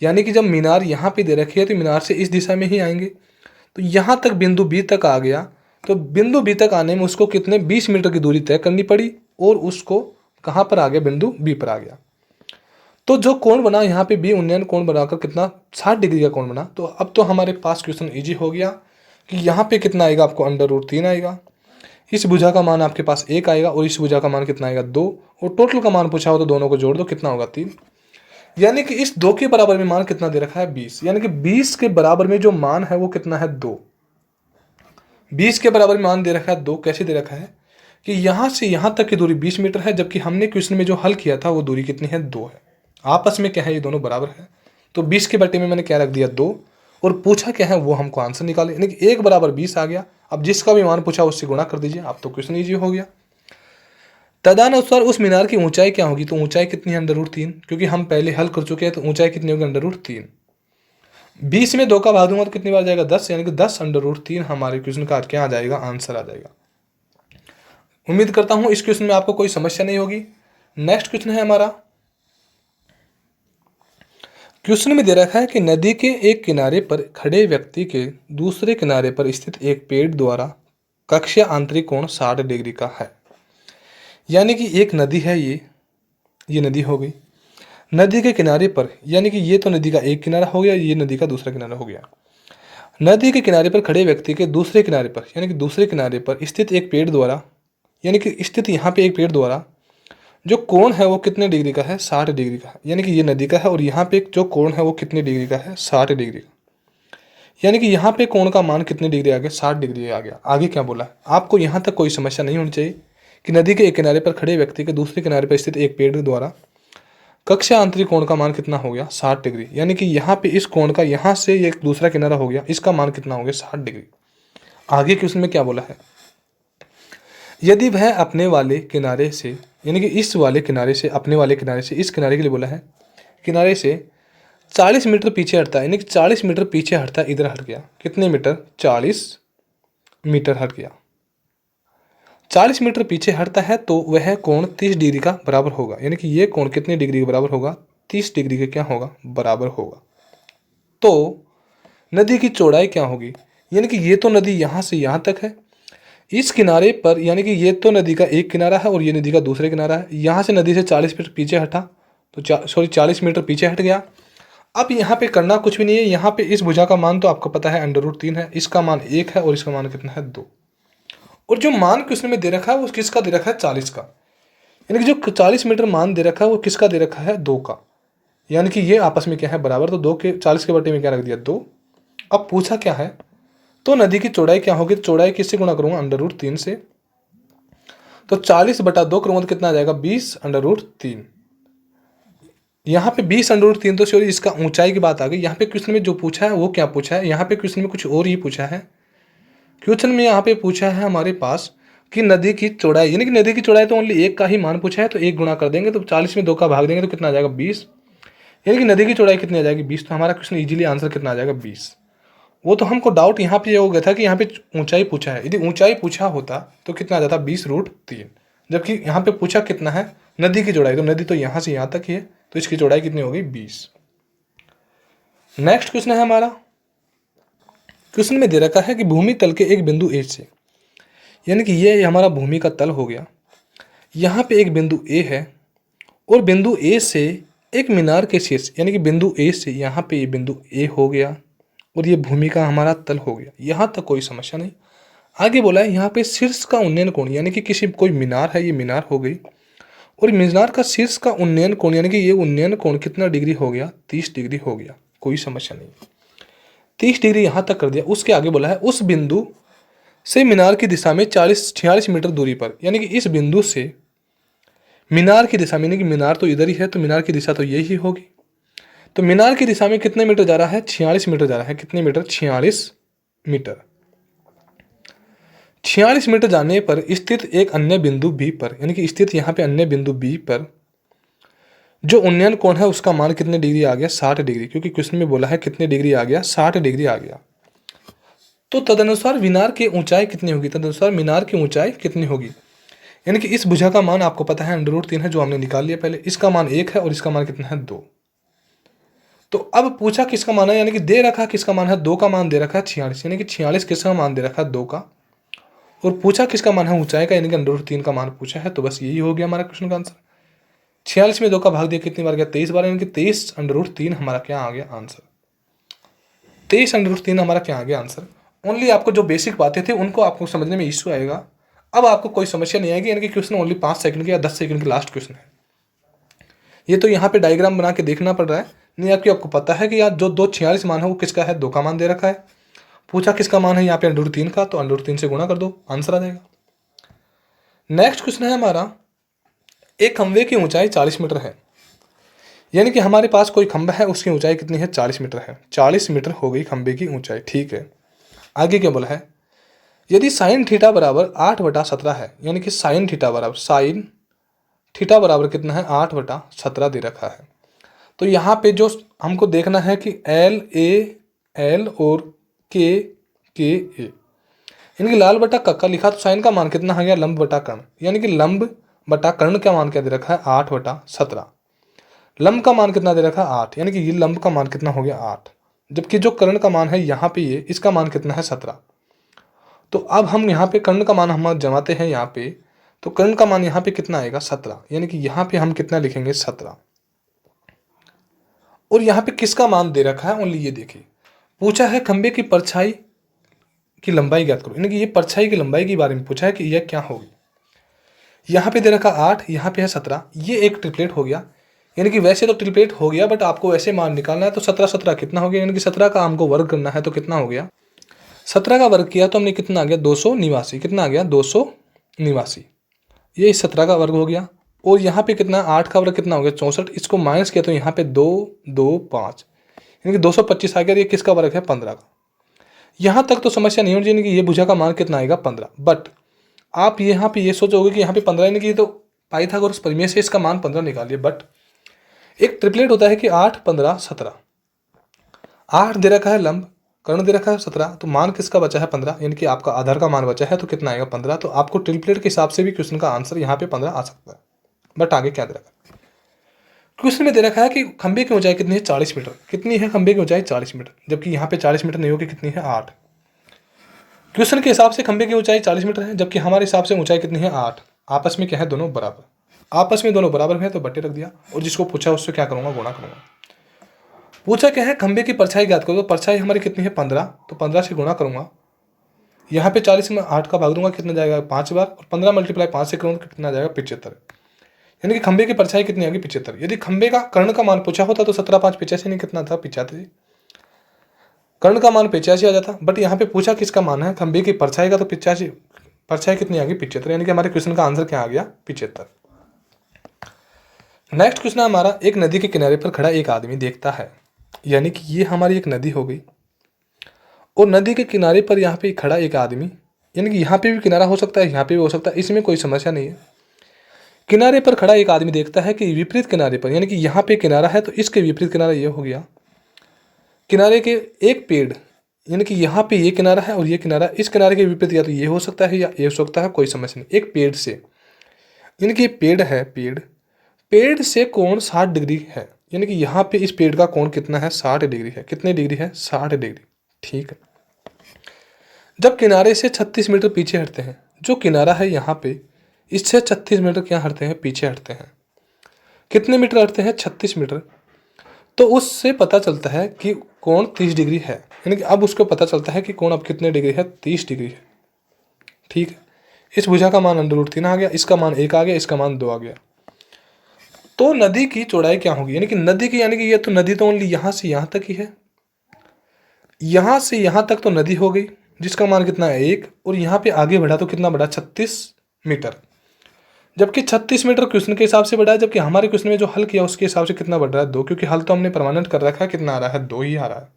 A: यानी कि जब मीनार यहाँ पे दे रखी है तो मीनार से इस दिशा में ही आएंगे। तो यहाँ तक बिंदु बी तक आ गया, तो बिंदु बी तक आने में उसको कितने 20 मीटर की दूरी तय करनी पड़ी, और उसको कहाँ पर आ गया, बिंदु बी पर आ गया। तो जो कोण बना यहाँ पे बी उन्नयन कोण बनाकर कितना, 60 डिग्री का कोण बना। तो अब तो हमारे पास क्वेश्चन इजी हो गया कि यहाँ पे कितना आएगा, आपको √3 आएगा, इस भुजा का मान आपके पास 1 आएगा, और इस भुजा का मान कितना आएगा, 2, और टोटल का मान पूछा हो तो दोनों को जोड़ दो, कितना होगा, 3। यानी कि इस 2 के बराबर में मान कितना दे रखा है, 20, यानी कि 20 के बराबर में जो मान है वो कितना है, 2। 20 के बराबर में मान दे रखा है 2, कैसे दे रखा है कि यहाँ से यहाँ तक की दूरी 20 मीटर है, जबकि हमने क्वेश्चन में जो हल किया था वो दूरी कितनी है, 2 है। आपस में क्या है, ये दोनों बराबर है, तो 20 के बटे में मैंने क्या रख दिया, 2, और पूछा क्या है वो हमको आंसर निकाले, यानी कि 1 बराबर 20 आ गया। अब जिसका भी मान पूछा उससे गुणा कर दीजिए, अब तो क्वेश्चन ईजी हो गया। तदनुसार उस मीनार की ऊंचाई क्या होगी, तो ऊंचाई कितनी है, √3, क्योंकि हम पहले हल कर चुके हैं, तो ऊंचाई कितनी होगी, √3। 20 में 2 का भाग दूंगा तो कितनी बार जाएगा, 10, यानी कि 10 √3 हमारे क्वेश्चन का क्या आ जाएगा, आंसर आ जाएगा। उम्मीद करता हूं इस क्वेश्चन में आपको कोई समस्या नहीं होगी। नेक्स्ट क्वेश्चन है हमारा, क्वेश्चन में दे रखा है कि नदी के एक किनारे पर खड़े व्यक्ति के दूसरे किनारे पर स्थित एक पेड़ द्वारा कक्षीय आंतरिक कोण 60 डिग्री का है। यानी कि एक नदी है, ये नदी हो गई, नदी के किनारे पर, यानी कि ये तो नदी का एक किनारा हो गया, ये नदी का दूसरा किनारा हो गया। नदी के किनारे पर खड़े व्यक्ति के दूसरे किनारे पर, यानी कि दूसरे किनारे पर स्थित एक पेड़ द्वारा, यानी कि स्थित यहाँ पे एक पेड़ द्वारा जो कोण है वो कितने डिग्री का है, 60 डिग्री का। यानी कि ये नदी का है, और यहाँ पे जो कोण है वो कितने डिग्री का है, 60 डिग्री का। यानी कि यहाँ पे कोण का मान कितने डिग्री आ गया, 60 डिग्री आ गया। आगे क्या बोला है, आपको यहाँ तक कोई समस्या नहीं होनी चाहिए कि नदी के एक किनारे पर खड़े व्यक्ति के दूसरे किनारे पर स्थित एक पेड़ द्वारा कक्षीय आंतरिक कोण का मान कितना हो गया, 60 डिग्री। यानी कि यहाँ पे इस कोण का, यहाँ से एक दूसरा किनारा हो गया, इसका मान कितना हो गया, 60 डिग्री। आगे क्वेश्चन में क्या बोला है, यदि वह अपने वाले किनारे से, यानी कि इस वाले किनारे से, अपने वाले किनारे से, इस किनारे के लिए बोला है, किनारे से 40 मीटर पीछे हटता है, यानी कि 40 मीटर पीछे हटता है, इधर हट गया, कितने मीटर, 40 मीटर हट गया। 40 मीटर पीछे हटता है तो वह कोण 30 डिग्री का बराबर होगा। यानी कि ये कोण कितने डिग्री के बराबर होगा, 30 डिग्री के क्या होगा, बराबर होगा। तो नदी की चौड़ाई क्या होगी, यानी कि ये तो नदी यहाँ से यहाँ तक है, इस किनारे पर, यानी कि ये तो नदी का एक किनारा है और ये नदी का दूसरे किनारा है। यहाँ से नदी से 40 मीटर पीछे हटा, तो 40 मीटर पीछे हट गया। अब यहाँ पे करना कुछ भी नहीं है, यहाँ पे इस भुजा का मान तो आपको पता है √3 है, इसका मान 1 है और इसका मान कितना है 2। और जो मान क्वेश्चन में दे रखा है वो किसका दे रखा है, 40 का। यानी कि जो 40 मीटर मान दे रखा है वो किसका दे रखा है, 2 का। यानी कि ये आपस में क्या है, बराबर। तो 2 के 40 के बटे में क्या रख दिया, 2। अब पूछा क्या है, तो नदी की चौड़ाई क्या होगी, चौड़ाई किससे गुणा करूंगा, √3 से। तो 40/2 करूंगा तो कितना आ जाएगा, 20√3। यहाँ पे 20√3, तो सॉरी इसका ऊंचाई की बात आ गई। यहाँ पे क्वेश्चन में जो पूछा है वो क्या पूछा है, यहाँ पे क्वेश्चन में कुछ और ही पूछा है। क्वेश्चन में यहाँ पे पूछा है हमारे पास कि नदी की चौड़ाई, यानी कि नदी की चौड़ाई तो ओनली 1 का ही मान पूछा है, तो 1 गुणा कर देंगे, तो 40 में 2 का भाग देंगे तो कितना आ जाएगा, 20। यानी कि नदी की चौड़ाई कितनी आ जाएगी, 20। तो हमारा क्वेश्चन इजीली आंसर कितना आ जाएगा, 20। वो तो हमको डाउट यहाँ पे हो गया था कि यहाँ पे ऊंचाई पूछा है, यदि ऊंचाई पूछा होता तो कितना आ जाता, 20√3। जबकि यहाँ पे पूछा कितना है, नदी की चौड़ाई, तो नदी तो यहाँ से यहाँ तक ही है, तो इसकी चौड़ाई कितनी हो गई, 20। नेक्स्ट क्वेश्चन है हमारा। क्वेश्चन में दे रखा है कि भूमि तल के एक बिंदु ए से, यानी कि ये हमारा भूमि का तल हो गया, यहाँ पे एक बिंदु ए है और बिंदु ए से एक मीनार के शीर्ष, यानी कि बिंदु ए से यहाँ पे ये बिंदु ए हो गया और ये भूमि का हमारा तल हो गया। यहाँ तक कोई समस्या नहीं। आगे बोला है यहाँ पे शीर्ष का उन्नयन कोण, यानी कि किसी कोई मीनार है, ये मीनार हो गई, और मीनार का शीर्ष का उन्नयन कोण, यानी कि ये उन्नयन कोण कितना डिग्री हो गया, 30 डिग्री हो गया। कोई समस्या नहीं, 30 डिग्री यहाँ तक कर दिया। उसके आगे बोला है उस बिंदु से मीनार की दिशा में 46 मीटर दूरी पर, यानी कि इस बिंदु से मीनार की दिशा में, यानी कि मीनार तो इधर ही है, तो मीनार की दिशा तो यही होगी। तो मीनार की दिशा में कितने मीटर जा रहा है, 46 मीटर जा रहा है। कितने मीटर, 46 मीटर। 46 मीटर जाने पर स्थित एक अन्य बिंदु बी पर, यानी कि स्थित यहाँ पे अन्य बिंदु बी पर जो उन्नयन कोण है उसका मान कितने डिग्री आ गया, 60 डिग्री, क्योंकि क्वेश्चन में बोला है कितने डिग्री आ गया, 60 डिग्री आ गया। तो तदनुसार मीनार की ऊंचाई कितनी होगी, तदनुसार मीनार की ऊंचाई कितनी होगी, यानी कि इस भुजा का मान आपको पता है √3 है, जो हमने निकाल लिया पहले। इसका मान 1 है और इसका मान कितना है, 2। तो अब पूछा किसका मान है, यानी कि दे रखा किसका मान है, 2 का मान दे रखा है 46, यानी कि 46 किसका मान दे रखा है, 2 का। और पूछा किसका मान है, ऊंचाई का, यानी कि √3 का मान पूछा है। तो बस यही हो गया हमारा क्वेश्चन का आंसर। 46 में 2 का भाग दिया कितनी बार गया, 23 बार, यानी कि 23√3 हमारा क्या आ गया आंसर। 23√3 हमारा क्या आ गया आंसर। ओनली आपको जो बेसिक बातें थे उनको आपको समझने में इश्यू आएगा। अब आपको कोई समस्या नहीं आएगी, यानी कि क्वेश्चन ओनली 5 सेकंड के या 10 सेकंड के लास्ट क्वेश्चन है। ये तो यहाँ पे डायग्राम बना के देखना पड़ रहा है, नहीं आपको पता है कि यार जो 46 मान है वो किसका है, 2 का मान दे रखा है। पूछा किसका मान है यहाँ पे, √3 का, तो √3 से गुणा कर दो, आंसर आ जाएगा। नेक्स्ट क्वेश्चन है हमारा, एक खंभे की ऊंचाई 40 मीटर है, यानी कि हमारे पास कोई खंभा है, उसकी ऊंचाई कितनी है, 40 मीटर है। 40 मीटर हो गई खंभे की ऊंचाई, ठीक है। आगे क्या बोला है, यदि साइन थीटा बराबर 8/17 है, यानी कि साइन थीटा बराबर कितना है, 8/17 दे रखा है। तो यहाँ पे जो हमको देखना है कि L और K A, यानी कि लाल बटा कक्का लिखा, तो साइन का मान कितना आ गया, लंब बटा कर्ण, यानी कि लंब बटा कर्ण का मान क्या दे रखा है, 8/17। लंब का मान कितना दे रखा है, 8, यानी कि ये लंब का मान कितना हो गया, 8। जबकि जो कर्ण का मान है यहाँ पे ये, इसका मान कितना है, 17। तो अब हम यहाँ पे कर्ण का मान हम जमाते हैं यहाँ पे, तो कर्ण का मान यहाँ पे कितना आएगा, 17, यानी कि यहाँ पे हम कितना लिखेंगे, 17। और यहाँ पे किसका मान दे रखा है, ओनली ये देखिए, पूछा है खंबे की परछाई की लंबाई ज्ञात करो, यानी कि ये परछाई की लंबाई के बारे में पूछा है कि यह क्या होगी। यहाँ पे दे रखा 8, यहाँ पे है 17, ये एक ट्रिपलेट हो गया, यानी कि वैसे तो ट्रिपलेट हो गया बट आपको वैसे मान निकालना है। तो 17 कितना हो गया, यानी कि 17 का हमको वर्ग करना है, तो कितना हो गया, 17 का वर्ग किया तो हमने कितना आ गया, 289। कितना आ गया, 289। ये 17 का वर्ग हो गया। और यहाँ पे कितना, 8 का वर्ग कितना हो गया, 64। इसको माइनस किया तो यहाँ पे 2 2 5, यानी कि 225 आ गया। ये किसका वर्ग है, 15 का। यहाँ तक तो समस्या नहीं होनी चाहिए कि ये भुजा का मान कितना आएगा, 15। बट आप यहाँ पे ये सोचोगे कि यहाँ पे 15, यानी कि तो पाइथागोरस प्रमेय से इसका मान 15 निकालिए। बट एक ट्रिपलेट होता है कि 8 15 17, 8 दे रखा है लंब, कर्ण दे रखा है 17, तो मान किसका बचा है, 15, यानी कि आपका आधार का मान बचा है, तो कितना आएगा, 15। तो आपको ट्रिपलेट के हिसाब से भी क्वेश्चन का आंसर यहाँ पे 15 आ सकता है। बट आगे क्या दे रखा है, क्वेश्चन में दे रखा है कि खंबे की ऊंचाई कितनी है 40 मीटर। कितनी है खंबे की ऊंचाई 40 मीटर, जबकि यहाँ पे 40 मीटर नहीं होगी, कितनी है 8। क्वेश्चन के हिसाब से खंबे की ऊंचाई 40 मीटर है, जबकि हमारे हिसाब से ऊंचाई कितनी है 8। आपस में क्या है, दोनों बराबर। आपस में दोनों बराबर है तो बट्टे रख दिया, और जिसको पूछा उससे क्या करूंगा, गुणा करूंगा। पूछा क्या है, खंबे की परछाई ज्ञात करो। तो परछाई हमारी कितनी है 15, तो 15 से गुणा करूंगा। यहाँ पे 40 में 8 का भाग दूंगा, कितना जाएगा 5 बार, और 15 मल्टीप्लाई 5 से करूँगा कितना जाएगा 75। यानी कि खंबे की परछाई कितनी आएगी 75। यदि खंबे का कर्ण का मान पूछा होता तो 17 5 85 नहीं, कितना था 85। कर्ण का मान 85 आ जाता, बट यहाँ पे पूछा किसका मान है, खंबे की परछाई का, तो 85 परछाई कितनी आ गई 75। यानी कि हमारे क्वेश्चन का आंसर क्या आ गया 75। नेक्स्ट क्वेश्चन है हमारा, एक नदी के किनारे पर खड़ा एक आदमी देखता है। यानी कि ये हमारी एक नदी हो गई, और नदी के किनारे पर यहाँ पे खड़ा एक आदमी, यानी कि यहाँ पे भी किनारा हो सकता है, यहाँ पे भी हो सकता है, इसमें कोई समस्या नहीं है। किनारे पर खड़ा एक आदमी देखता है कि विपरीत किनारे पर, यानी कि यहाँ पे किनारा है तो इसके विपरीत किनारा ये हो गया। किनारे के एक पेड़, यानी कि यहाँ पे ये किनारा है और ये किनारा, इस किनारे के विपरीत या तो ये हो सकता है या ये हो सकता है, कोई समस्या नहीं। एक पेड़ से, यानी कि पेड़ है, पेड़ से कोण 60 डिग्री है, यानी कि यहाँ पे इस पेड़ का कोण कितना है 60 डिग्री है। कितने डिग्री है 60 डिग्री। ठीक है। जब किनारे से 36 मीटर पीछे हटते हैं, जो किनारा है यहाँ पे इससे 36 मीटर क्या हटते हैं, पीछे हटते हैं। कितने मीटर हटते हैं 36 मीटर। तो उससे पता चलता है कि कोण 30 डिग्री है, यानी कि अब उसको पता चलता है कि कोण अब कितने डिग्री है 30 डिग्री है। ठीक है। इस भुजा का मान √3 आ गया, इसका मान 1 आ गया, इसका मान 2 आ गया। तो नदी की चौड़ाई क्या होगी, यानी कि नदी की, यानी कि ये तो नदी तो ओनली यहाँ से यहाँ तक ही है, यहाँ से यहाँ तक तो नदी हो गई, जिसका मान कितना है 1, और यहाँ पे आगे बढ़ा तो कितना बढ़ा 36 मीटर, जबकि 36 मीटर क्वेश्चन के हिसाब से बढ़ा है, जबकि हमारे क्वेश्चन में जो हल किया उसके हिसाब से कितना बढ़ रहा है 2, क्योंकि हल तो हमने परमानेंट कर रखा है, कितना आ रहा है 2 ही आ रहा है।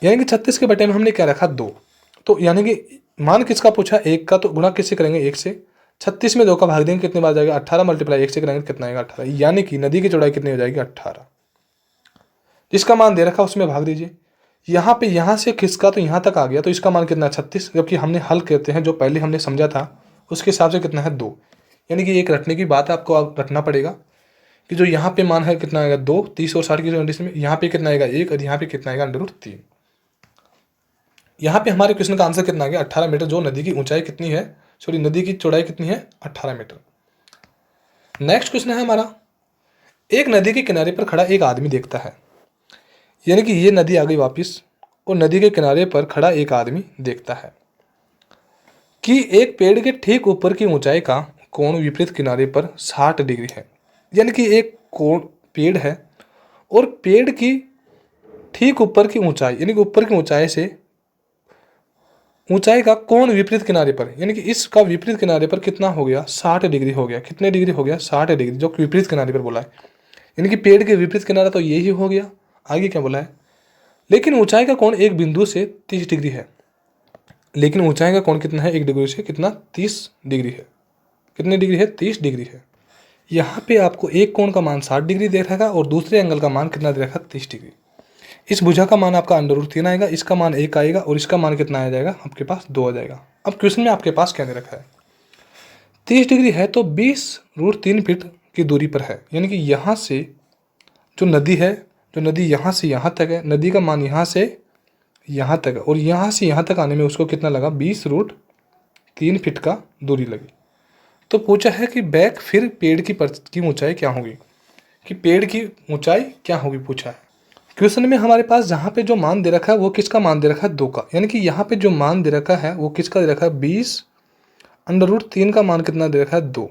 A: यानी कि 36 के बटे में हमने क्या रखा 2। तो यानी कि मान किसका पूछा 1 का, तो गुणा किससे करेंगे 1 से। 36 में 2 का भाग देंगे, कितने बार जाएगा 18, मल्टीप्लाई 1 से करेंगे कितना आएगा 18। यानी कि नदी की चौड़ाई कितनी हो जाएगी 18। जिसका मान दे रखा उसमें भाग दीजिए। यहाँ पे यहाँ से खिसका तो यहाँ तक आ गया, तो इसका मान कितना 36, जबकि हमने हल करते हैं जो पहले हमने समझा था उसके हिसाब से कितना है 2। यानी कि एक रटने की बात है, आपको आप रटना पड़ेगा कि जो यहाँ पे मान है कितना आएगा 2, 30 और 60 की कंडीशन में, यहाँ पे कितना आएगा 1, और यहाँ पे कितना आएगा √3। यहाँ पे हमारे क्वेश्चन का आंसर कितना आ गया 18 मीटर, जो नदी की ऊंचाई कितनी है, सॉरी नदी की चौड़ाई कितनी है 18 मीटर। नेक्स्ट क्वेश्चन है हमारा, एक नदी के किनारे पर खड़ा एक आदमी देखता है। यानी कि ये नदी आ गई वापिस, और नदी के किनारे पर खड़ा एक आदमी देखता है कि एक पेड़ के ठीक ऊपर की ऊंचाई का कोण विपरीत किनारे पर 60 डिग्री है। यानी कि एक कोण पेड़ है, और पेड़ की ठीक ऊपर की ऊंचाई, यानी कि ऊपर की ऊंचाई से ऊंचाई का कोण विपरीत किनारे पर, यानी कि इसका विपरीत किनारे पर कितना हो गया 60 डिग्री हो गया। कितने डिग्री हो गया 60 डिग्री, जो विपरीत किनारे पर बोला है। यानी कि पेड़ के विपरीत किनारा तो यही हो गया। आगे क्या बोला है, लेकिन ऊंचाई का कोण एक बिंदु से 30 डिग्री है। लेकिन ऊंचाई का कोण कितना है, एक डिग्री से कितना 30 डिग्री है। कितनी डिग्री है 30 डिग्री है। यहाँ पे आपको एक कोण का मान 60 डिग्री दे रखा है, और दूसरे एंगल का मान कितना दे रखा है 30 डिग्री। इस भुजा का मान आपका √3 आएगा, इसका मान 1 आएगा, और इसका मान कितना आ जाएगा आपके पास 2 आ जाएगा। अब क्वेश्चन में आपके पास क्या दे रखा है, 30 डिग्री है तो 20 √3 फीट की दूरी पर है। यानी कि यहाँ से जो नदी है, जो नदी यहाँ से यहाँ तक है, नदी का मान यहाँ से यहाँ तक है, और यहाँ से यहाँ तक आने में उसको कितना लगा 20 √3 फीट का दूरी लगी। तो पूछा है कि बैक फिर पेड़ की ऊंचाई क्या होगी, कि पेड़ की ऊंचाई क्या होगी पूछा है। क्वेश्चन में हमारे पास जहाँ पे जो मान दे रखा है वो किसका मान दे रखा है 2 का। यानी कि यहाँ पे जो मान दे रखा है वो किसका दे रखा है 20 √3 का मान कितना दे रखा है 2।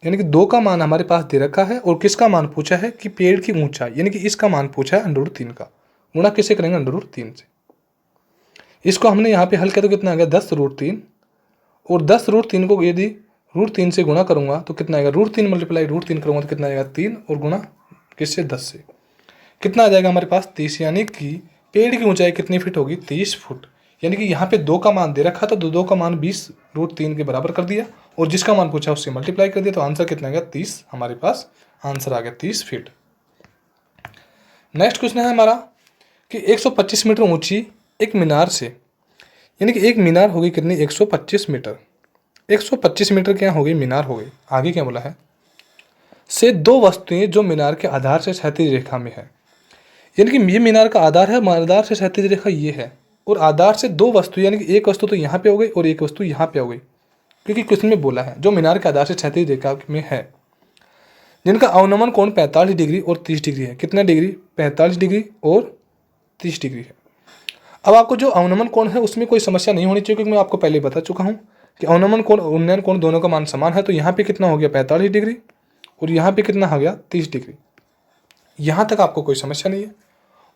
A: यानी कि 2 का मान हमारे पास दे रखा है, और किसका मान पूछा है कि पेड़ की ऊंचाई, यानी कि इसका मान पूछा है √3 का। गुणा किससे करेंगे √3 से। इसको हमने यहाँ पे हल किया तो कितना आ गया 10 √3, और 10 √3 को यदि √3 से गुणा करूंगा तो कितना आएगा √3 मल्टीप्लाई √3 करूंगा तो कितना आएगा 3, और गुणा किससे 10 से कितना आ जाएगा हमारे पास 30। यानी कि पेड़ की ऊंचाई कितनी फीट होगी 30 फुट। यानी कि यहाँ पे 2 का मान दे रखा था, तो 2 का मान 20 √3 के बराबर कर दिया, और जिसका मान पूछा उससे मल्टीप्लाई कर दिया, तो आंसर कितना आ गया 30। हमारे पास आंसर आ गया 30 फीट। नेक्स्ट क्वेश्चन है हमारा कि 125 मीटर ऊंची एक मीनार से, यानी कि एक मीनार होगी कितनी 125 मीटर। 125 मीटर क्या हो गई मीनार हो गई। आगे क्या बोला है, से दो वस्तुएं जो मीनार के आधार से क्षैतिज रेखा में है। यानी कि ये मीनार का आधार है, आधार से क्षैतिज रेखा ये है, और आधार से दो वस्तु, यानी कि एक वस्तु तो यहाँ पे हो गई और एक वस्तु यहाँ पे हो गई, क्योंकि क्वेश्चन में बोला है जो मीनार के आधार से क्षैतिज रेखा में है, जिनका अवनमन कोण 45 डिग्री और 30 डिग्री है। कितना डिग्री? 45 डिग्री और 30 डिग्री है। अब आपको जो अवनमन कोण है उसमें कोई समस्या नहीं होनी चाहिए, क्योंकि मैं आपको पहले बता चुका हूँ कि अवनमन कोण और उन्नयन कोण दोनों का मान समान है। तो यहाँ पे कितना हो गया? 45 डिग्री, और यहाँ पे कितना हो गया? 30 डिग्री। यहाँ तक आपको कोई समस्या नहीं है।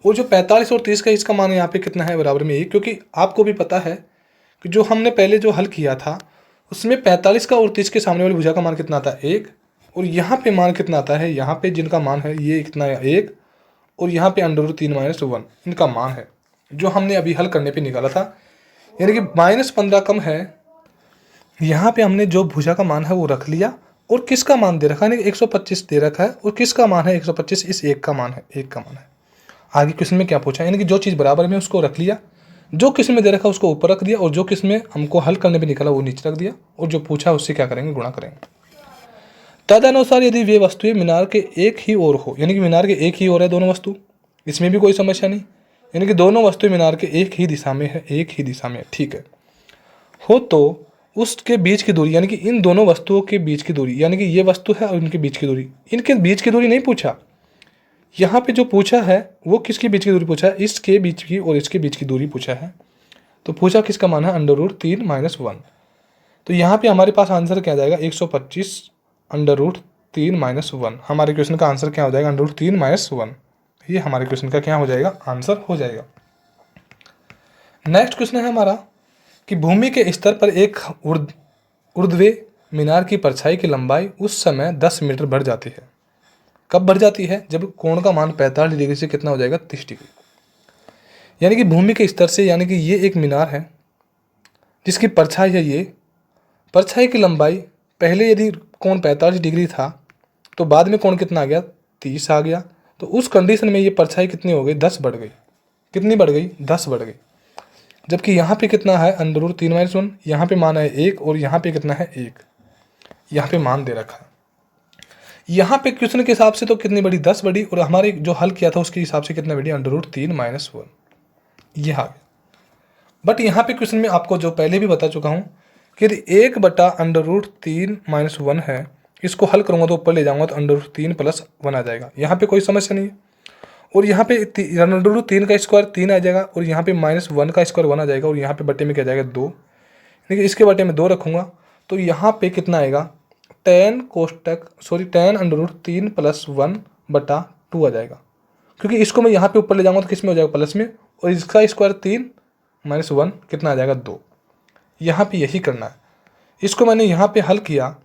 A: और जो 45 और 30 का इसका मान यहाँ पे कितना है? बराबर में 1, क्योंकि आपको भी पता है कि जो हमने पहले जो हल किया था उसमें 45 का और 30 के सामने वाली भुजा का मान कितना आता है? 1। और यहाँ पे मान कितना आता है? यहाँ पे जिनका मान है ये कितना है? 1, और यहाँ पे √3 - 1 इनका मान है जो हमने अभी हल करने पे निकाला था, यानी कि -15 कम है। यहाँ पे हमने जो भुजा का मान है वो रख लिया, और किसका मान दे रखा है? 125 दे रखा है, और किसका मान है? 125, इस एक का मान है, एक का मान है। आगे क्वेश्चन में क्या पूछा? यानी कि जो चीज़ बराबर में उसको रख लिया, जो किस्म में दे रखा है उसको ऊपर रख दिया, और जो किस्म में हमको हल करने पे निकला वो नीचे रख दिया, और जो पूछा उससे क्या करेंगे? गुणा करेंगे। तदनुसार यदि वे वस्तुएं मीनार के एक ही ओर हो, यानी कि मीनार के एक ही ओर है दोनों वस्तु, इसमें भी कोई समस्या नहीं, यानी कि दोनों वस्तुएं मीनार के एक ही दिशा में है, एक ही दिशा में है, ठीक है, हो तो उसके बीच की दूरी, यानी कि इन दोनों वस्तुओं के बीच की दूरी, यानी कि ये वस्तु है और इनके बीच की दूरी, इनके बीच की दूरी नहीं पूछा। यहाँ पे जो पूछा है वो किसके बीच की दूरी पूछा है? इसके बीच की और इसके बीच की दूरी पूछा है। तो पूछा किसका मान है? √3 - 1। तो यहाँ पे हमारे पास आंसर क्या आ जाएगा? 125 √3 - 1। हमारे क्वेश्चन का आंसर क्या हो जाएगा? √3 - 1। ये हमारे क्वेश्चन का क्या हो जाएगा? आंसर हो जाएगा। नेक्स्ट क्वेश्चन है हमारा कि भूमि के स्तर पर एक ऊर्ध्वे मीनार की परछाई की लंबाई उस समय 10 मीटर बढ़ जाती है। कब बढ़ जाती है? जब कोण का मान 45 डिग्री से कितना हो जाएगा? 30 डिग्री। यानी कि भूमि के स्तर से, यानी कि ये एक मीनार है जिसकी परछाई है, ये परछाई की लंबाई, पहले यदि कोण 45 डिग्री था तो बाद में कोण कितना आ गया? 30 आ गया। तो उस कंडीशन में ये परछाई कितनी हो गई? 10 बढ़ गई। कितनी बढ़ गई? 10 बढ़ गई। जबकि यहाँ पे कितना है? √3 - 1। यहाँ पे मान है 1, और यहाँ पे कितना है? 1। यहाँ पे मान दे रखा है। यहाँ पे क्वेश्चन के हिसाब से तो कितनी बड़ी? 10 बड़ी, और हमारे जो हल किया था उसके हिसाब से कितना बड़ी? √3 - 1। ये आ गया। बट यहाँ पे क्वेश्चन में आपको जो पहले भी बता चुका हूँ कि यदि 1/√3 - 1 है, इसको हल करूँगा तो ऊपर ले जाऊँगा तो √3 + 1 आ जाएगा। यहाँ पे कोई समस्या नहीं है। और यहाँ पे √3 का स्क्वायर 3 आ जाएगा, और यहाँ पे -1 का स्क्वायर 1 आ जाएगा, और यहाँ पे बटे में क्या जाएगा? 2। देखिए इसके बटे में 2 रखूँगा तो यहाँ पे कितना आएगा? tan √3 + 1/2 आ जाएगा, क्योंकि इसको मैं यहाँ पे ऊपर ले जाऊँगा तो किस में हो जाएगा? प्लस में, और इसका स्क्वायर 3 - 1 कितना आ जाएगा? 2। यहाँ पे यही करना है। इसको मैंने यहाँ पे हल किया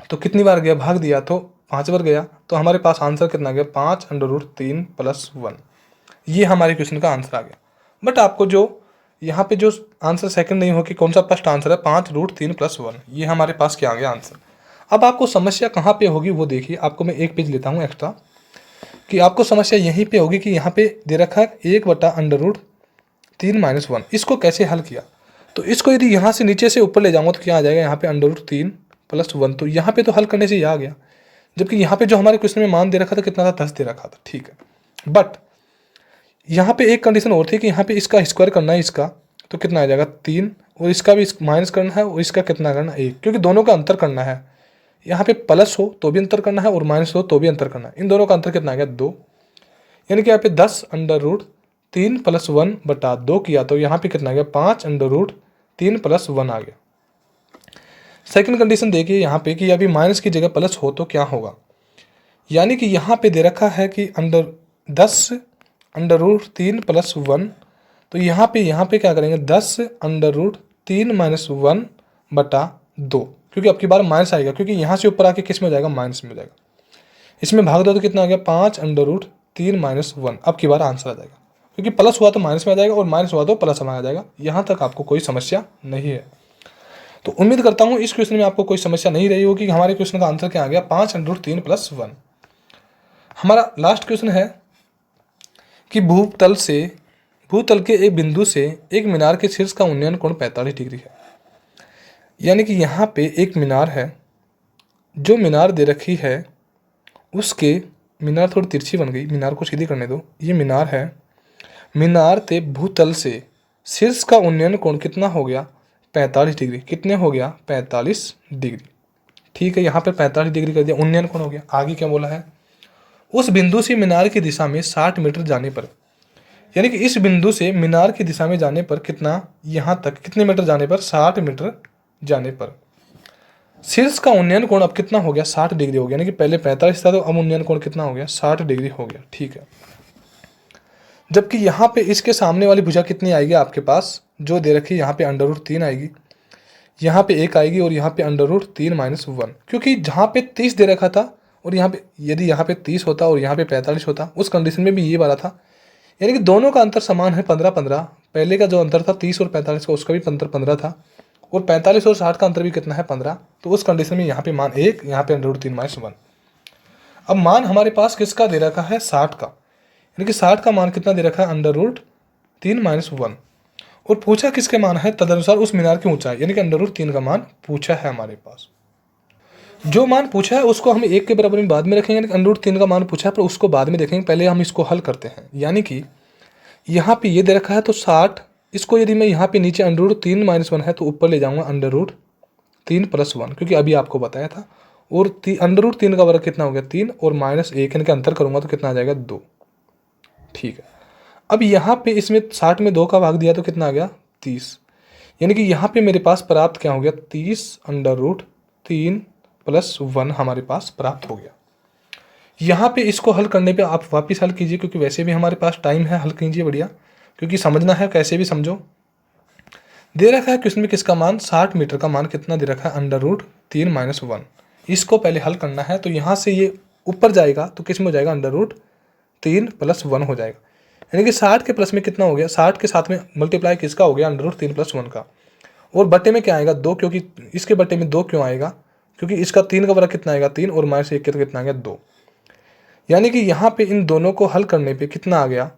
A: तो कितनी बार गया? भाग दिया तो 5 बार गया, तो हमारे पास आंसर कितना गया? 5 √3 + 1। ये हमारे क्वेश्चन का आंसर आ गया। बट आपको जो यहाँ पे जो आंसर सेकंड नहीं हो कि कौन सा फर्स्ट आंसर है? 5 √3 + 1। ये हमारे पास क्या आ गया? आंसर। अब आपको समस्या कहाँ पे होगी वो देखिए। आपको मैं एक पेज लेता हूँ एक्स्ट्रा, कि आपको समस्या यहीं पे होगी कि यहाँ पे दे रखा है 1/√3 - 1। इसको कैसे हल किया? तो इसको यदि यहाँ से नीचे से ऊपर ले जाऊँगा तो क्या आ जाएगा? यहाँ पे √3 + 1। तो यहाँ पे तो हल करने से ये आ गया, जबकि यहाँ पे जो हमारे क्वेश्चन में मान दे रखा था कितना था? 10 दे रखा था, ठीक है। बट यहाँ पे एक कंडीशन और थी कि यहाँ पे इसका स्क्वायर करना है इसका, तो कितना आ जाएगा? 3, और इसका भी माइनस करना है, और इसका कितना करना है? 1, क्योंकि दोनों का अंतर करना है। यहाँ पे प्लस हो तो भी अंतर करना है, और माइनस हो तो भी अंतर करना है। इन दोनों का अंतर कितना आ गया? 2। यानी कि यहाँ पे 10 √3 + 1/2 किया तो यहाँ पे कितना आ गया? 5 √3 + 1 आ गया। सेकंड कंडीशन देखिए यहाँ पे कि अभी माइनस की जगह प्लस हो तो क्या होगा? यानी कि यहाँ पे दे रखा है कि 10 √3 + 1। तो यहाँ पे क्या करेंगे? 10 √3 - 1/2, क्योंकि अब की बार माइनस आएगा, क्योंकि यहाँ से ऊपर आके किस में हो जाएगा? माइनस में हो जाएगा। इसमें भाग दो तो कितना आ गया? 5 √3 - 1। अब की बार आंसर आ जाएगा, क्योंकि प्लस हुआ तो माइनस में आ जाएगा, और माइनस हुआ तो प्लस में आ जाएगा। यहाँ तक आपको कोई समस्या नहीं है। तो उम्मीद करता हूँ इस क्वेश्चन में आपको कोई समस्या नहीं रही होगी। हमारे क्वेश्चन का आंसर क्या आ गया? 5 √3 + 1। हमारा लास्ट क्वेश्चन है कि भूतल के एक बिंदु से एक मीनार के शीर्ष का उन्नयन कोण 45 डिग्री है। यानी कि यहाँ पे एक मीनार है, जो मीनार दे रखी है उसके मीनार थोड़ी तिरछी बन गई, मीनार को सीधी करने दो। ये मीनार है, मीनार ते भूतल से शीर्ष का उन्नयन कोण कितना हो गया 45 डिग्री। कितने हो गया 45 डिग्री। ठीक है, यहाँ पे 45 डिग्री कर दिया, उन्नयन कोण हो गया। आगे क्या बोला है, उस बिंदु से मीनार की दिशा में 60 मीटर जाने पर, यानी कि इस बिंदु से मीनार की दिशा में जाने पर कितना, यहाँ तक कितने मीटर जाने पर 60 मीटर जाने पर शीर्ष का उन्नयन कोण अब कितना हो गया 60 डिग्री हो गया। यानी कि पहले 45 था तो अब उन्नयन कोण कितना हो गया 60 डिग्री हो गया। ठीक है, जबकि यहाँ पे इसके सामने वाली भुजा कितनी आएगी आपके पास, जो दे रखी है यहाँ पे √3 आएगी, यहाँ पे 1 आएगी और यहाँ पे √3 - 1। क्योंकि जहाँ पे 30 दे रखा था और यहाँ पे, यदि यहाँ पे 30 होता और यहाँ पे 45 होता, उस कंडीशन में भी ये वाला था। यानी कि दोनों का अंतर समान है 15-15। पहले का जो अंतर था 30 और 45 का, उसका भी अंतर 15 था, और 45 और 60 का अंतर भी कितना है 15। तो उस कंडीशन में यहाँ पे मान 1, यहाँ पे √3 - 1। अब मान हमारे पास किसका दे रखा है 60 का, यानी कि 60 का मान कितना दे रखा है √3 - 1, और पूछा किसके मान है, तदनुसार उस मीनार की ऊंचाई, यानी कि √3 का मान पूछा है हमारे पास। जो मान पूछा है उसको हम 1 के बराबर में बाद में रखेंगे, यानी कि √3 का मान पूछा है पर उसको बाद में देखेंगे, पहले हम इसको हल करते हैं। यानी कि यहाँ पे ये दे रखा है तो 60, इसको यदि मैं यहाँ पे नीचे √3 - 1 है तो ऊपर ले जाऊंगा √3 + 1, क्योंकि अभी आपको बताया था। और √3 का वर्ग कितना हो गया 3, और -1 इनके अंतर करूंगा तो कितना आ जाएगा 2। ठीक है, अब यहाँ पे इसमें 60 में 2 का भाग दिया तो कितना आ गया 30, यानी कि यहाँ पे मेरे पास प्राप्त क्या हो गया 30 √3 + 1 हमारे पास प्राप्त हो गया। यहाँ पे इसको हल करने पे आप वापस हल कीजिए, क्योंकि वैसे भी हमारे पास टाइम है, हल कीजिए बढ़िया, क्योंकि समझना है कैसे भी समझो। दे रखा है क्वेश्चन में किसका मान 60 मीटर का मान कितना दे रखा है √3 - 1। इसको पहले हल करना है, तो यहाँ से ये ऊपर जाएगा तो किस में हो जाएगा √3 + 1 हो जाएगा, यानी कि 60 के प्लस में कितना हो गया, 60 के साथ में मल्टीप्लाई किसका हो गया √3 + 1 का, और बटे में क्या आएगा 2, क्योंकि इसके बटे में 2 क्यों आएगा, क्योंकि इसका 3 का वर्ग कितना आएगा 3, और -1 के तो कितना आ गया 2। यानी कि यहाँ पे इन दोनों को हल करने पे कितना आ गया,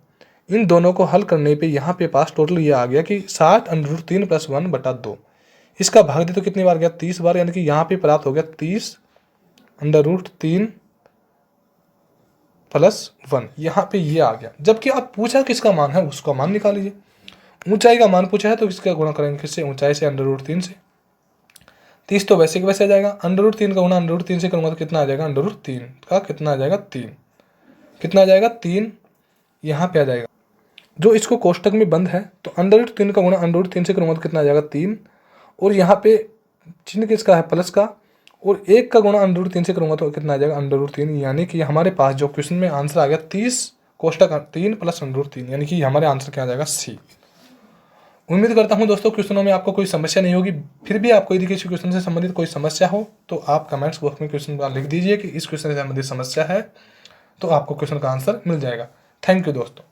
A: इन दोनों को हल करने पे यहाँ पे पास टोटल ये आ गया कि 60 √3 + 1 बटा 2। इसका भाग दे तो कितनी बार गया 30 बार, यानी कि यहाँ पे प्राप्त हो गया 30 √3 + 1, यहाँ पे ये आ गया। जबकि आप पूछा किसका मान है उसका मान निकाल लीजिए। ऊंचाई का मान पूछा है तो किसका गुणा करेंगे, किससे, ऊंचाई से √3 से। 30 तो वैसे के वैसे आ जाएगा, √3 का गुणा √3 से करूँगा तो कितना आ जाएगा √3 का कितना आ जाएगा 3, कितना आ जाएगा 3, यहाँ पे आ जाएगा। जो इसको कोष्टक में बंद है तो √3 का गुणा √3 से करूँगा तो कितना आ जाएगा 3, और यहाँ पे चिन्ह किसका है प्लस का, और 1 का गुणा √3 से करूँगा तो कितना आ जाएगा √3। यानी कि हमारे पास जो क्वेश्चन में आंसर आ गया 30 कोष्टक 3 + √3, यानी कि हमारे आंसर क्या आ जाएगा सी। उम्मीद करता हूं दोस्तों क्वेश्चनों में आपको कोई समस्या नहीं होगी। फिर भी आपको यदि किसी क्वेश्चन से संबंधित कोई समस्या हो तो आप कमेंट्स बॉक्स में क्वेश्चन का लिख दीजिए कि इस क्वेश्चन से संबंधित समस्या है, तो आपको क्वेश्चन का आंसर मिल जाएगा। थैंक यू दोस्तों।